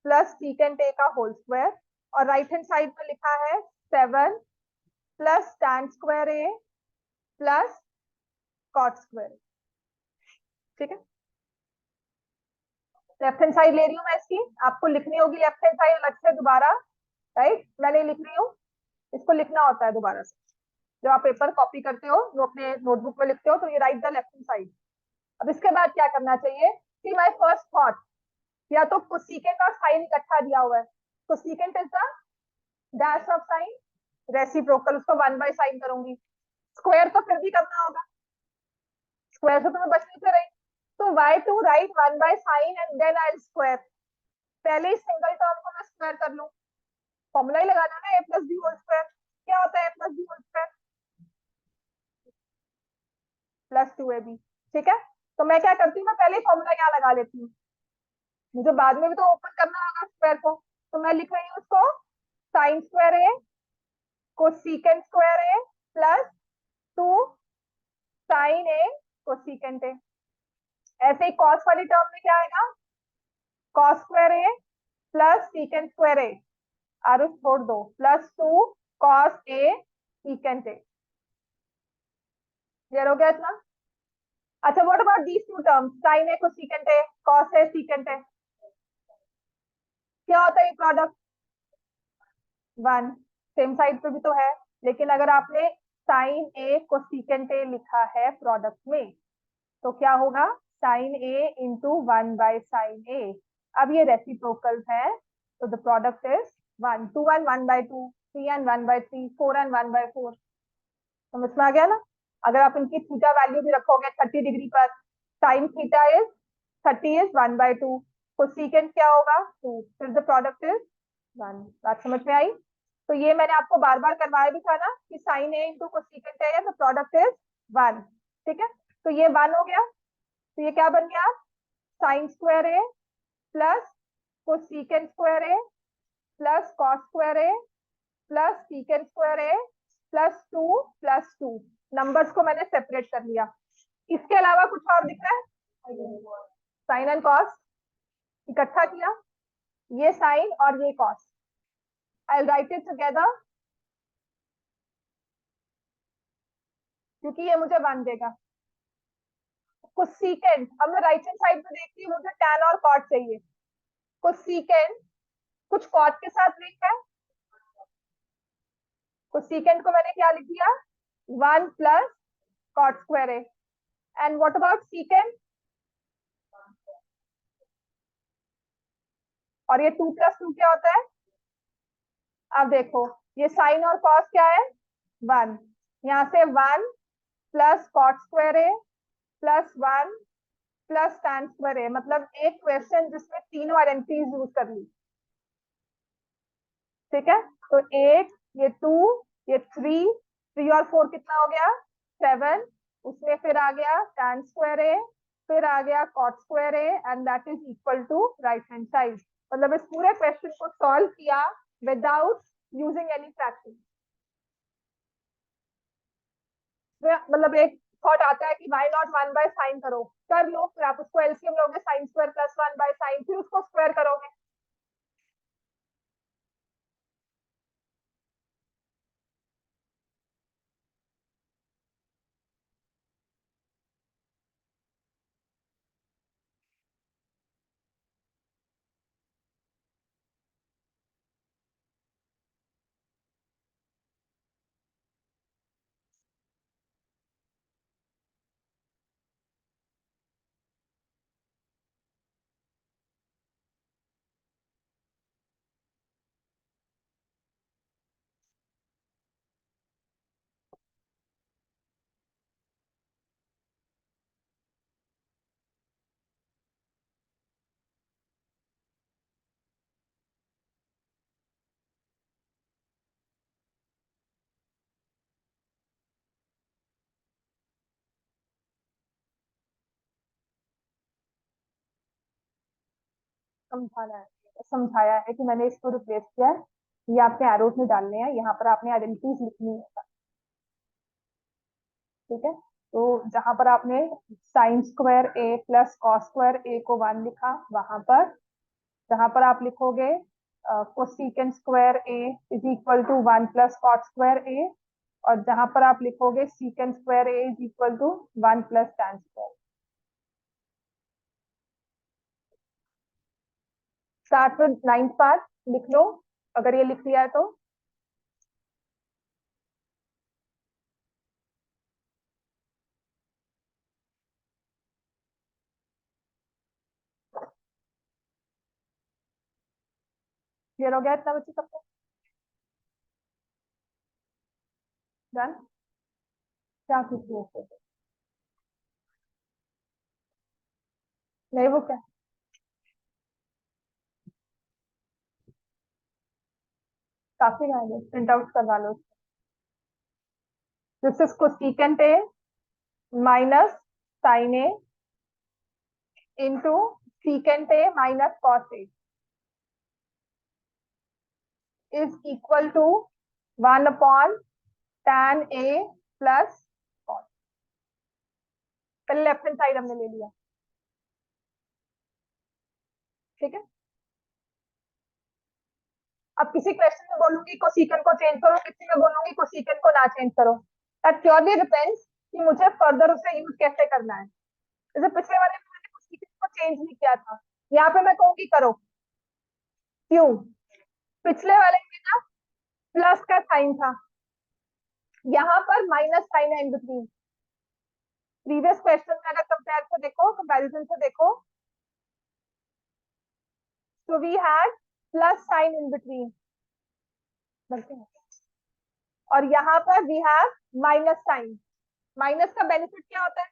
plus secant A का होल स्क्वायर, और राइट हैंड साइड में लिखा है 7 प्लस tan स्क्वायर ए प्लस कॉट स्क्वायर। ठीक है, लेफ्ट हैंड साइड ले रही हूँ मैं इसकी, आपको लिखनी होगी लेफ्ट हैंड साइड अलग से दोबारा, राइट? मैं नहीं लिख रही हूँ, इसको लिखना होता है दोबारा से। जब आप पेपर कॉपी करते हो, जो अपने नोटबुक में लिखते हो, तो ये right the left hand side. अब इसके बाद क्या करना चाहिए? सी माई फर्स्ट थॉट, या तो कोसेकेंट और साइन इकट्ठा दिया हुआ है, cosecant is the dash of sine, reciprocal उसको 1/sin करूंगी, स्क्वायर तो फिर भी करना होगा, स्क्वायर से तो मैं बच नहीं रही, तो y to write 1/sin and then I square. पहले ही सिंगल टर्म को मैं स्क्वायर कर लूं, फॉर्मूला ही लगाना ना, a plus B whole square. क्या होता है a plus B whole square? Plus 2ab। ठीक है, तो मैं क्या करती हूँ, मैं पहले ही फॉर्मूला यहाँ लगा लेती हूँ, मुझे बाद में भी तो ओपन करना होगा स्क्वायर को, तो मैं लिख रही हूँ उसको sine square A cosecant square A plus 2 sine A cosecant A. ऐसे ही कॉस वाली टर्म में क्या आएगा, cos square A plus secant square A, आर छोड़ दो, plus 2 cos A secant A. Clear हो गया इतना? अच्छा, what about these two terms, sine A cosecant A, cos A secant A, क्या होता है ये प्रोडक्ट? 1, सेम साइड पे भी तो है, लेकिन अगर आपने साइन ए कोसेकेंट ए लिखा है प्रोडक्ट में, तो क्या होगा, साइन ए इंटू 1/sin ए। अब ये रेसिप्रोकल है, तो the product is 1, 2 and 1/2, 3 and 1/3, 4 and 1/4। समझ में आ गया ना? अगर आप इनकी थीटा वैल्यू भी रखोगे 30 डिग्री पर, sine theta is 30 is 1/2, cosecant क्या होगा 2, फिर द प्रोडक्ट इज 1। बात समझ में आई? तो ये मैंने आपको बार बार करवाया भी था ना कि साइन ए इंटू कोसेकेंट है, द प्रोडक्ट इज 1। ठीक है, तो ये 1 हो गया, तो ये क्या बन गया, साइन स्क्वायर ए प्लस कोसेकेंट स्क्वायर ए प्लस कॉस स्क्वायर ए प्लस सीकेंट स्क्वायर ए प्लस 2 प्लस 2। नंबर्स को मैंने सेपरेट कर लिया। इसके अलावा कुछ और दिख रहा है? साइन एंड कॉस इकट्ठा किया, ये साइन और ये cos, I right it together क्योंकि ये मुझे 1 देगा। कोसेकेंट, अब मैं राइट हैंड साइड पे देखती हूँ, मुझे tan और cot चाहिए। कोसेकेंट कुछ cot के साथ लिंक है, कोसेकेंट को मैंने क्या लिख दिया, 1 plus cot square A. And what about secant? और ये 2 प्लस 2 क्या होता है? अब देखो, ये साइन और कॉस क्या है, 1, यहाँ से 1 प्लस कॉट स्क्वायर ए प्लस 1 प्लस tan स्क्वायर ए, मतलब एक क्वेश्चन जिसमें तीनों आइडेंटिटीज यूज कर ली। ठीक है, तो 8, ये 2, ये 3 और 4 कितना हो गया, 7, उसमें फिर आ गया tan स्क्वायर ए, फिर आ गया cot square A, and that is equal to right hand side. मतलब इस पूरे क्वेश्चन को सॉल्व किया विदाउट यूजिंग एनी फ्रैक्शन। मतलब एक थॉट आता है कि वाई नॉट 1/sin करो, कर लो, फिर आप उसको एलसीएम लोगे, साइन स्क्वायर प्लस 1/sin, फिर उसको स्क्वायर करोगे। समझाना है, समझाया है कि मैंने इसको रिप्लेस किया है, ये आपने एरोज में डालने हैं, यहाँ पर आपने आइडेंटिटीज लिखनी है। ठीक है, तो जहां पर आपने sine square A plus cos square a को 1 लिखा, वहां पर जहां पर आप लिखोगे cosecant square A is equal to 1 plus cot square a, और जहां पर आप लिखोगे secant square a is equal to 1 plus tan square. Start with 9th part लिख लो अगर ये लिख लिया है तो. क्लियर हो गया इतना बच्चे सबको? डन. क्या कुछ नहीं वो क्या काफी है प्रिंट आउट करवा लो. This is cosecant A minus sine a into secant a minus cos a is equal to 1 upon tan a plus cos. पहले लेफ्ट हैंड साइड हमने ले लिया. ठीक है. अब किसी क्वेश्चन में बोलूंगी कोसेकेंट को चेंज करो, किसी में बोलूंगी कोसेकेंट को ना चेंज करो. दैट प्योरली डिपेंड्स कि मुझे फर्दर उसे यूज कैसे करना है. जैसे पिछले वाले में मैंने कोसेकेंट को चेंज नहीं किया था, यहाँ पे मैं कहूंगी करो. क्यों? पिछले वाले में ना प्लस का साइन था, यहाँ पर माइनस साइन है इन बिटवीन. प्रीवियस क्वेश्चन में अगर कंपेयर से देखो, कंपैरिजन से देखो, so we had plus sign in between और यहाँ पर we have minus sign. Minus का बेनिफिट क्या होता है?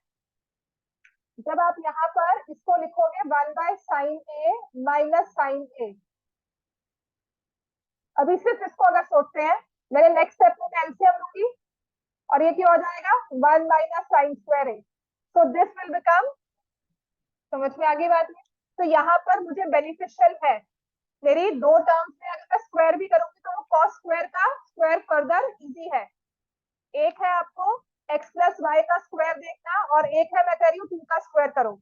जब आप यहाँ पर इसको लिखोगे 1 by sin a minus sin a. अभी सिर्फ इसको अगर सोचते हैं, मेरे नेक्स्ट स्टेप में एलसीएम लूंगी और ये क्या हो जाएगा 1 minus sin square a. so this will become, समझ में आ गई बात में? तो यहाँ पर मुझे बेनिफिशियल है. मेरी दो टर्म्स में अगर मैं स्क्वायर भी करूंगी तो वो कॉस स्क्वायर का स्क्वायर फर्दर इजी है. एक है आपको x प्लस वाई का स्क्वायर देखना और एक है मैं कह रही हूँ 2 का स्क्वायर करो.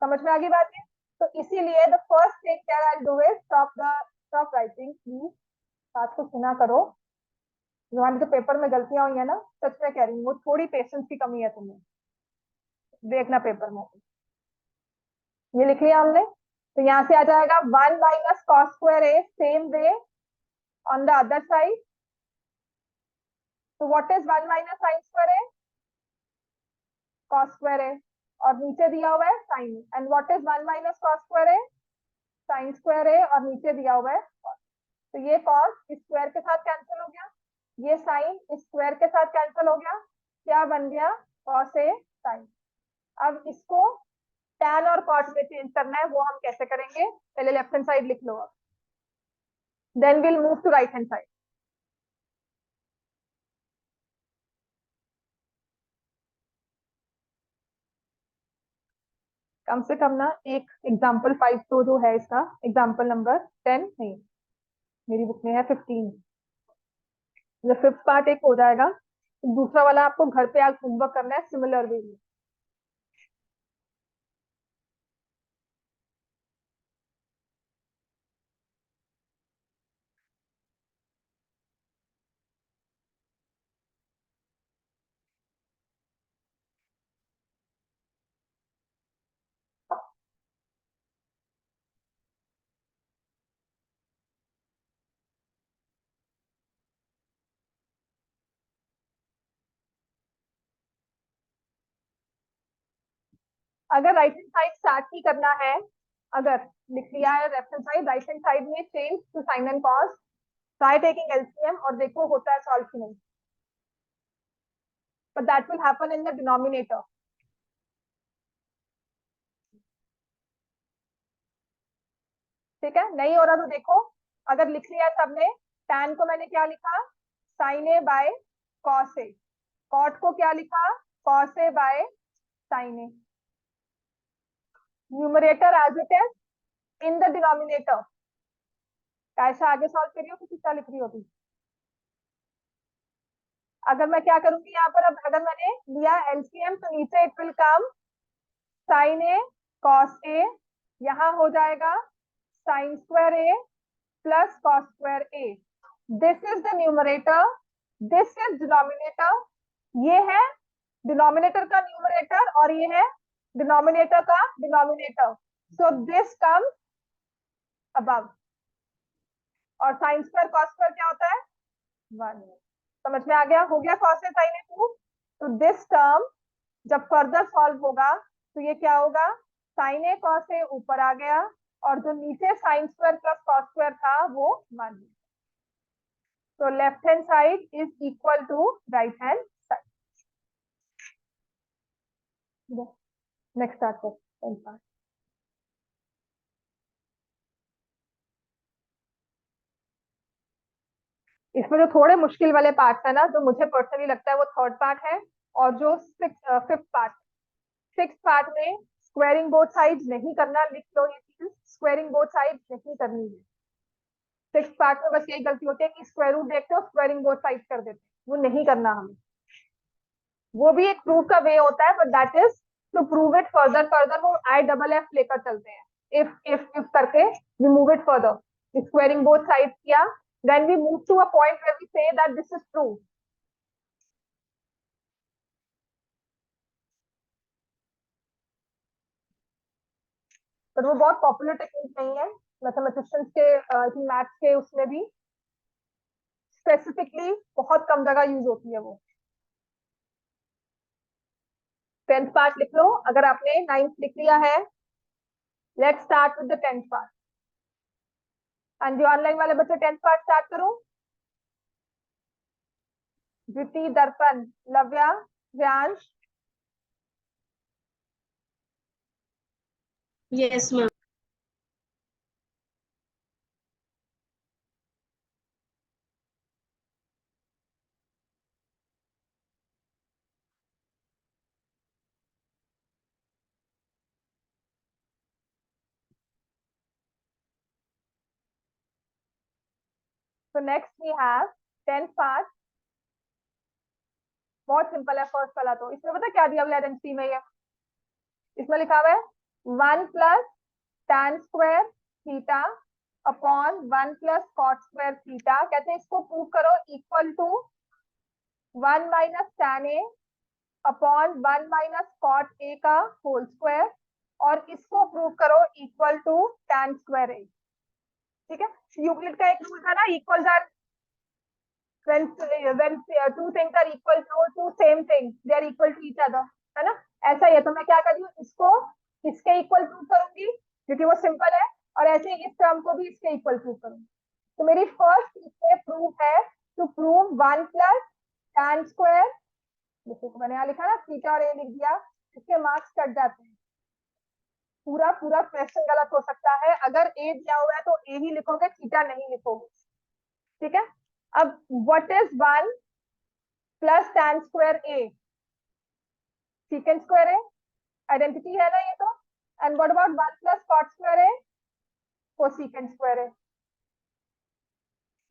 समझ में आ गई बात है? तो इसीलिए the first thing that I will do is stop writing please. बात को सुना करो. जो पेपर में गलतियां हुई है ना, सच में कह रही हूँ, वो थोड़ी पेशेंस की कमी है तुम्हें. देखना पेपर में ये लिख लिया हमने, तो यहाँ से आ जाएगा 1 minus cos square a same way on the other side. तो what is 1 minus sine square a? Cos square a. और नीचे दिया हुआ है sine. And what is 1 minus cos square a? Sine square a. और नीचे दिया हुआ है कॉस. तो ये कॉस इस स्क्वायर के साथ कैंसिल हो गया, ये साइन इस स्क्वायर के साथ कैंसिल हो गया. क्या बन गया? Cos A sign. अब इसको टैन और कॉट में चेंज करना है, वो हम कैसे करेंगे? पहले लेफ्ट हैंड साइड लिख लो आप, then will move to right hand side. कम से कम ना एक एग्जाम्पल 5 तो जो है इसका एग्जाम्पल नंबर 10 नहीं, मेरी बुक में है 15. जब 5th पार्ट एक हो जाएगा तो दूसरा वाला आपको घर पे आज होमवर्क करना है सिमिलर वे में. अगर राइट हैंड साइड स्टार्ट ही करना है, अगर लिख लिया है left hand side, right hand side में change to sine and cos, try taking LCM और देखो होता है सॉल्व की नहीं. But that will happen in the denominator. ठीक है. नहीं हो रहा तो देखो, अगर लिख लिया सबने, टैन को मैंने क्या लिखा? Sine A by cos A. Cot को क्या लिखा? Cos A by sine A. Numerator as it is, in the denominator. कैसा आगे सॉल्व करियो कि कितना लिख रही होती? अगर मैं क्या करूंगी यहाँ पर, अब अगर मैंने लिया एलसीएम तो नीचे it will come sine a cos a. यहाँ हो जाएगा sine square A plus cos square a. This is the numerator this is denominator, ये है डिनोमिनेटर का न्यूमरेटर और ये है डिनोमिनेटर का denominator, so this comes above. और साइन स्क्वायर कॉस स्क्वायर क्या होता है? 1। समझ में आ गया? हो गया cos A sign A proof. तो दिस टर्म जब फर्दर सॉल्व होगा तो ये क्या होगा? साइन ए कॉस ए ऊपर आ गया और जो नीचे sine square plus cos square था वो 1। तो left hand side is equal to right hand side. Next start कर। इसमें जो थोड़े मुश्किल वाले पार्ट है ना, जो मुझे पर्सनली लगता है वो थर्ड पार्ट है, और जो फिफ्थ पार्ट। सिक्स पार्ट में स्क्वायरिंग बोथ साइड्स नहीं करना, लिख लो ये चीज, स्क्वायरिंग बोथ साइड्स नहीं करनी है। सिक्स पार्ट में बस यही गलती होती है कि स्क्वायर रूट देखते हो स्क्वायरिंग बोथ साइड्स कर देते हैं, वो नहीं करना हमें। वो भी एक प्रूफ का वे होता है, but that is to prove it further. Further वो IFF लेकर चलते हैं, इफ करके we move it further, squaring both sides किया, then we move to a point where we say that this is true. पर वो बहुत पॉपुलर टेक्निक नहीं है मैथमेटिशियंस के, आई थिंक मैथ्स के उसमें भी स्पेसिफिकली बहुत कम जगह यूज होती है वो। 10th पार्ट लिख लो अगर आपने 9th लिख लिया है। Let's start with the 10th part. हाँ जी, ऑनलाइन वाले बच्चे 10th पार्ट स्टार्ट करो। Jyoti, Darpan, Lavya, Vyansh. Yes, ma'am. So next we have 10th part। बहुत सिंपल है फर्स्ट वाला। तो इसमें पता क्या दिया हुआ है आइडेंटिटी में? ये इसमें लिखा हुआ है 1 plus tan square theta upon 1 plus cot square theta. कहते हैं इसको प्रूव करो equal to 1 minus tan A upon 1 minus cot A का होल स्क्वायर, और इसको प्रूव करो equal to tan square A. ठीक है, यूक्लिड का एक रूल था ना, equals are when two things are equal to same thing, they are equal to each other, है ना? ऐसा ही है। तो मैं क्या कर रही हूँ, इसको इसके इक्वल प्रूव करूंगी क्योंकि वो सिंपल है, और ऐसे ही इस टर्म को भी इसके इक्वल प्रूव करूंगी। तो मेरी फर्स्ट इसमें प्रूफ है to prove 1 plus tan square. देखो मैंने यहाँ लिखा ना थीटा और ए लिख दिया, इसके मार्क्स कट जाते हैं। पूरा पूरा क्वेश्चन गलत हो सकता है, अगर ए दिया हुआ है तो ए ही लिखोगे, थीटा नहीं लिखोगे। ठीक है, अब what is 1 plus tan square A? Secant square है, आइडेंटिटी है ना ये तो। And what about 1 plus cot square है? कोसेकेंट स्क्वायर है।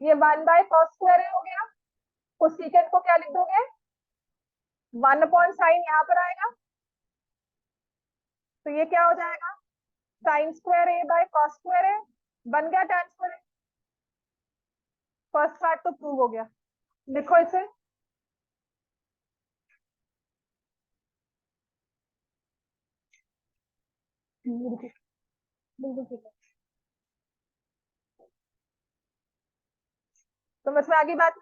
ये 1 बाय कॉस स्क्वायर है हो गया। कोसेकेंट को क्या लिख दोगे? 1 अपॉन साइन यहाँ पर आएगा, तो ये क्या हो जाएगा? Sine square A by cos square है, बन गया tan स्क्वायर। फर्स्ट पार्ट तो प्रूव हो गया। लिखो इसे। बिल्कुल ठीक है। तो इसमें आगे बात।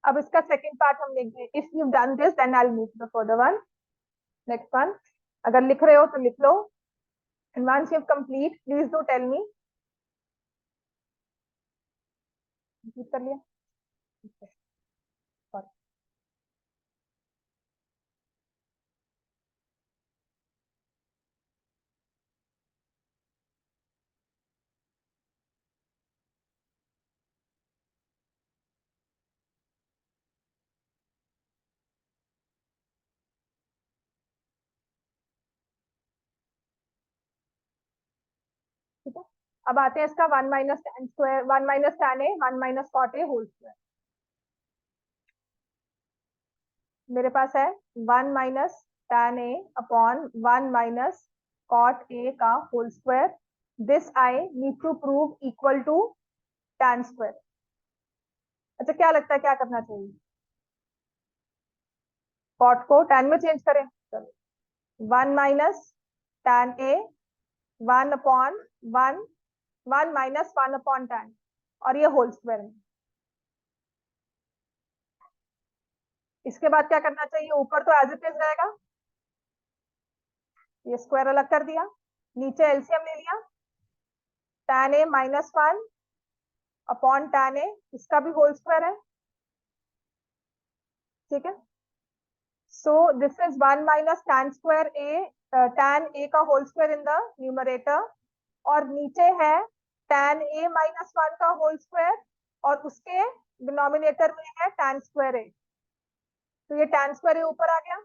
अब इसका सेकंड पार्ट हम लेंगे। If you done this then I will move to the further one. Next one, अगर लिख रहे हो तो लिख लो, and once you complete please do tell me. कर लिया? ठीक है, अब आते हैं इसका 1 minus tan square, 1 minus tan a, 1 minus cot a whole square. मेरे पास है 1 minus tan a upon 1 minus cot a का whole square. This I need to prove equal to tan square. अच्छा, क्या लगता है क्या करना चाहिए? cot को tan में चेंज करें। चलो 1 minus tan a, 1 upon 1, 1 minus 1 upon tan, और ये होल स्क्वायर है। इसके बाद क्या करना चाहिए? ऊपर तो एज इट इज रहेगा, ये स्क्वायर अलग कर दिया, नीचे एलसीएम ले लिया, tan a minus 1 upon tan a, इसका भी होल स्क्वायर है। ठीक है, so this is 1 minus tan square a, tan a का whole square in the numerator, और नीचे है tan a माइनस 1 का होल स्क्वायर, और उसके डिनोमिनेटर में है tan स्क्वायर a। तो ये tan स्क्वायर a ऊपर आ गया,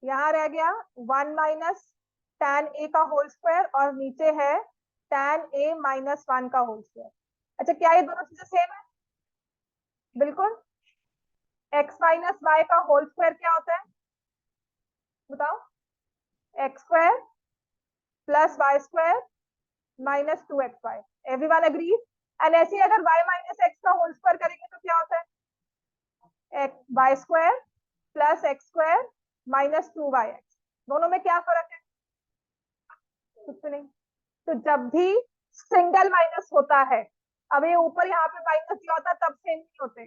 यहाँ रह गया 1 माइनस tan a का होल स्क्वायर, और नीचे है tan a माइनस 1 का होल स्क्वायर। अच्छा, क्या ये दोनों चीजें सेम है? बिल्कुल। x माइनस वाई का होल स्क्वायर क्या होता है बताओ? X square plus Y square minus 2xy। Everyone agrees? And ऐसे ही अगर y माइनस एक्स का होल स्क्वायर करेंगे तो क्या होता है? Y square plus X square minus 2yx। दोनों में क्या फर्क है? कुछ नहीं। तो जब भी सिंगल माइनस होता है, अब ये ऊपर यहाँ पे माइनस दिया होता है तब सेम नहीं होते।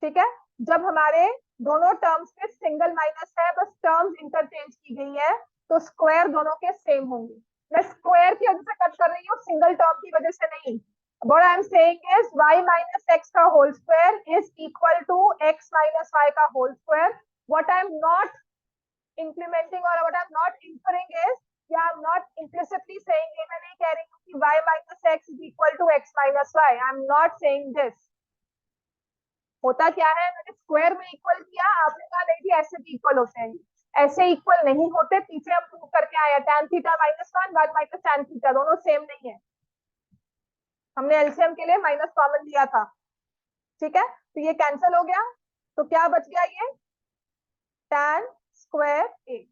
ठीक है, जब हमारे दोनों टर्म्स में सिंगल माइनस है, बस टर्म्स इंटरचेंज की गई है, तो स्क्वायर दोनों के सेम होंगे। मैं स्क्वायर की वजह से कट कर रही हूँ, सिंगल टर्म की वजह से नहीं। What I'm saying is y minus x का whole square is equal to x minus y का whole square. What I'm not implementing or what I'm not inferring is, या I'm not implicitly saying, ये मैं नहीं कह रही हूँ कि y minus x is equal to x minus y. I'm not saying this. होता क्या है, मैंने स्क्वायर में इक्वल किया, आपने कहा नहीं कि ऐसे भी इक्वल होते हैं। ऐसे इक्वल नहीं होते, पीछे हम प्रूव करके आए, tan theta minus 1 minus tan theta दोनों सेम नहीं है। हमने एलसीएम के लिए माइनस कॉमन लिया था। ठीक है, तो ये कैंसिल हो गया, तो क्या बच गया? ये tan square a।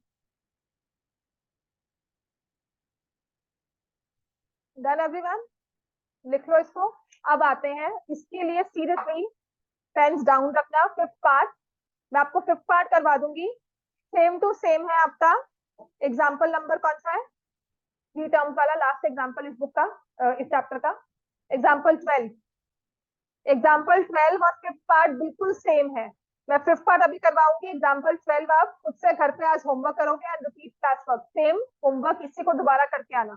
Done everyone? लिख लो इसको। अब आते हैं इसके लिए सीरियसली पेन्स डाउन रखना। फिफ्थ पार्ट मैं आपको फिफ्थ पार्ट करवा दूंगी, सेम टू सेम है आपका। एग्जाम्पल नंबर कौन सा है? 3 टर्म्स वाला लास्ट एग्जाम्पल इस बुक का, इस चैप्टर का, एग्जाम्पल 12। एग्जाम्पल 12 और फिफ्थ पार्ट बिल्कुल सेम है। मैं फिफ्थ पार्ट अभी करवाऊंगी, एग्जाम्पल 12 आप खुद से घर पे आज होमवर्क करोगे and repeat class work. Same homework इसी को दोबारा करके आना।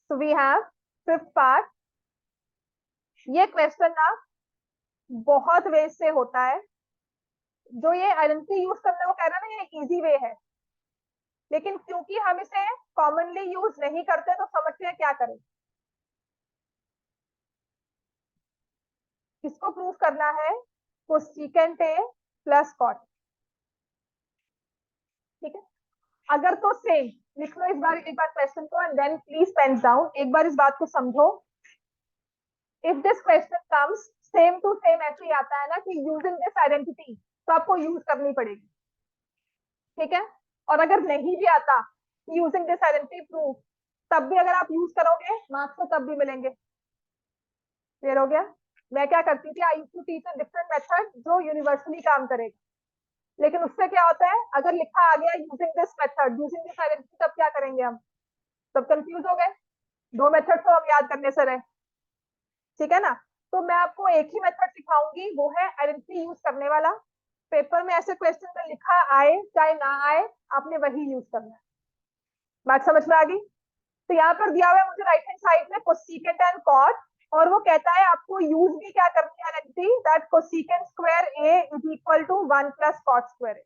So we have fifth part. ये क्वेश्चन ना बहुत वे से होता है। जो ये आइडेंटिटी यूज करने को कह रहा है ना, ये इजी वे है, लेकिन क्योंकि हम इसे कॉमनली यूज नहीं करते तो समझते हैं क्या करें। किसको प्रूव करना है? Cosecant A plus cot. ठीक है, अगर तो सेम लिख लो एक बार क्वेश्चन को and then please pen down. एक बार इस बात को समझो। If this question comes same to same, ऐसे ही आता है ना कि यूजिंग दिस आइडेंटिटी, तो आपको यूज करनी पड़ेगी। ठीक है, और अगर नहीं भी आता यूजिंग दिस आइडेंटिटी प्रूफ, तब भी अगर आप यूज करोगे मार्क्स तो तब भी मिलेंगे। क्लियर हो गया? मैं क्या करती थी, I used to teach a different method जो यूनिवर्सली काम करेगा, लेकिन उससे क्या होता है, अगर लिखा आ गया using this method, using this identity, तब क्या करेंगे हम? तब कंफ्यूज हो गए। दो मेथड तो हम याद करने से रहे। ठीक है ना, तो मैं आपको एक ही मेथड सिखाऊंगी, वो है आइडेंटिटी यूज करने वाला। पेपर में ऐसे क्वेश्चन में लिखा आए चाहे ना आए, आपने वही यूज करना है। बात समझ में आ गई? तो यहाँ पर दिया हुआ है मुझे राइट हैंड साइड में कोसेकेंट एंड कॉट, और वो कहता है आपको यूज भी क्या करनी है identity, that cosecant square a is equal to 1 plus cot square a,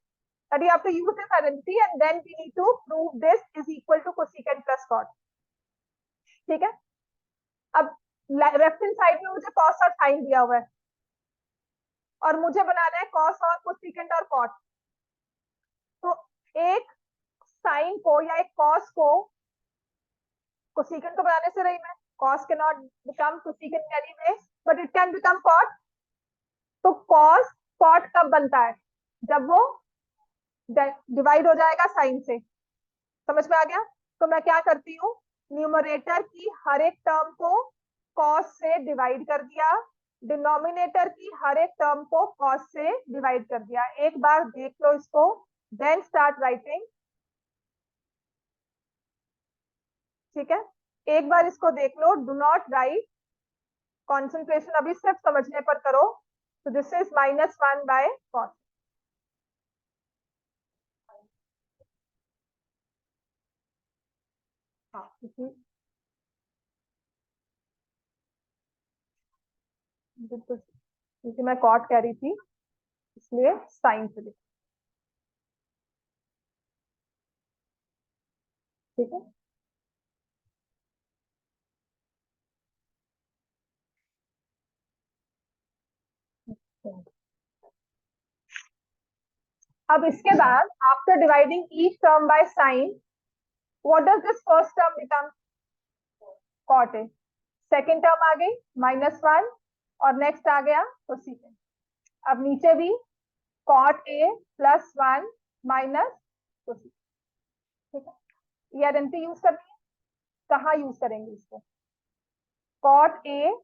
that you have to use this identity and then we need to prove this is equal to cosecant plus cot। ठीक है, अब लेफ्ट हैंड साइड में मुझे कॉस और साइन दिया हुआ है, और मुझे बनाना है कॉस और कोसेकेंट और कॉट। तो एक साइन को या एक कॉस को कोसेकेंट को बनाने से रही मैं, cos can not become cosecant in any way but it can become cot. तो कॉस कॉट कब बनता है? जब वो डिवाइड हो जाएगा साइन से। समझ में आ गया? तो मैं क्या करती हूँ, न्यूमरेटर की हर एक टर्म को कॉस से डिवाइड कर दिया, डिनोमिनेटर की हर एक टर्म को कॉस से डिवाइड कर दिया। एक बार देख लो इसको, देन स्टार्ट राइटिंग। ठीक है, एक बार इसको देख लो, डू नॉट राइट, कॉन्सेंट्रेशन अभी सिर्फ समझने पर करो। तो दिस इज -1 बाय कॉस। हाँ, बिल्कुल, क्योंकि मैं कॉट कह रही थी इसलिए साइन से लिखा। ठीक है, अब इसके बाद after dividing each term by sine, what does this first term become? Cot a. Second term आ गई -1 और नेक्स्ट आ गया कोसेकेंट। अब नीचे भी कॉट ए +1 माइनस कोसेकेंट। ठीक है, ये आइडेंटिटी यूज करनी है। कहाँ यूज करेंगे इसको? कॉट ए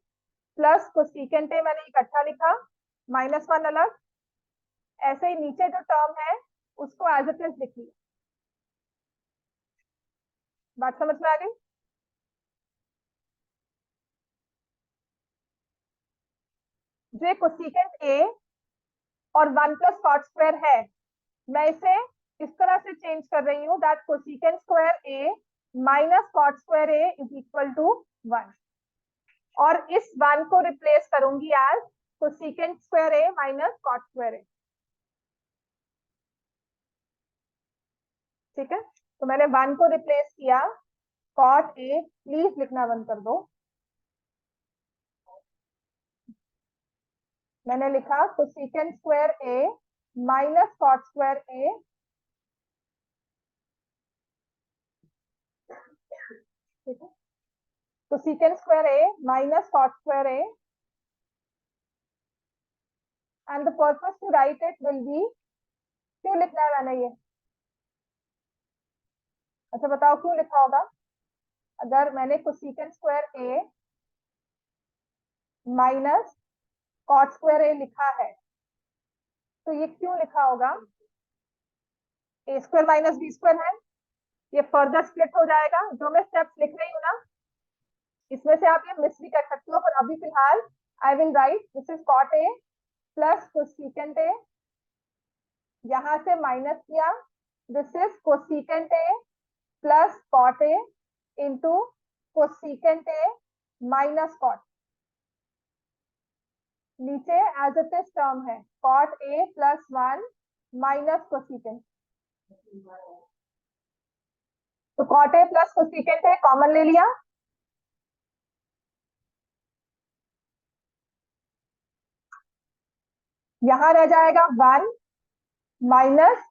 प्लस कोसेकेंट ए मैंने इकट्ठा लिखा, -1 अलग। ऐसे ही नीचे जो टर्म है उसको एज इट इज लिख लिया। बात समझ में आ गई? जो कोसेकेंट ए और 1 + कॉट स्क्वायर है, मैं इसे इस तरह से चेंज कर रही हूँ that cosecant square A minus cot square A is equal to 1, और इस 1 को रिप्लेस करूंगी as cosecant square A minus cot square A. ठीक है, तो मैंने 1 को रिप्लेस किया, कॉट ए, प्लीज लिखना बंद कर दो। मैंने लिखा cosecant square A minus cot square A. ठीक है, cosecant square A minus cot square A, and the purpose to write it will be, क्यों लिखना है मैंने ये? अच्छा बताओ क्यों लिखा होगा? अगर मैंने cosecant square A minus cot square ए लिखा है तो ये क्यों लिखा होगा? ए स्क्वायर माइनस बी स्क्वायर है, ये फर्दर स्प्लिट हो जाएगा। जो मैं स्टेप्स लिख रही हूँ ना, इसमें से आप ये मिस भी कर सकते हो, पर अभी फिलहाल I will write this is cot A plus cosecant A, यहां से माइनस किया, this is cosecant A plus cot A into cosecant A minus cot. नीचे एज इट इज टर्म है कॉट ए +1 माइनस कोसेकेंट। तो कॉट ए प्लस कोसेकेंट है, कॉमन ले लिया, यहां रह जाएगा 1 माइनस,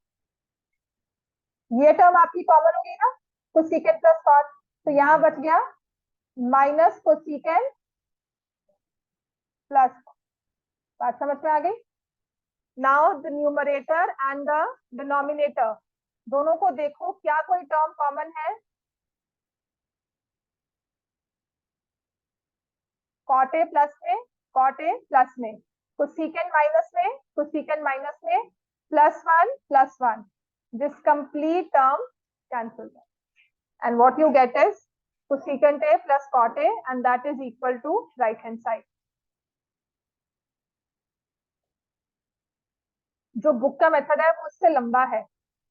ये टर्म आपकी कॉमन होगी ना, कोसेकेंट प्लस कॉट, तो यहां बच गया माइनस कोसेकेंट प्लस। बात समझ में आ गई? Now the numerator and the denominator, दोनों को देखो क्या कोई टर्म कॉमन है? कॉट ए प्लस में, कॉट ए प्लस में, कोसेकेंट माइनस में, कोसेकेंट माइनस में, +1 this complete term cancel, and what you get is cosecant a plus cot a, and that is equal to right hand side. जो बुक का मेथड है वो उससे लंबा है।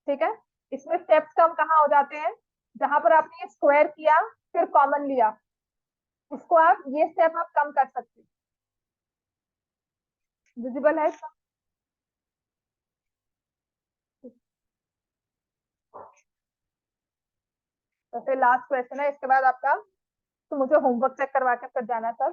ठीक है, इसमें स्टेप्स कम कहाँ हो जाते हैं? जहां पर आपने स्क्वायर किया फिर कॉमन लिया, उसको आप ये स्टेप आप कम कर सकते हैं। विजिबल है इसका? तो फिर लास्ट क्वेश्चन है, इसके बाद आपका, तो मुझे होमवर्क चेक करवा के फिर जाना सर।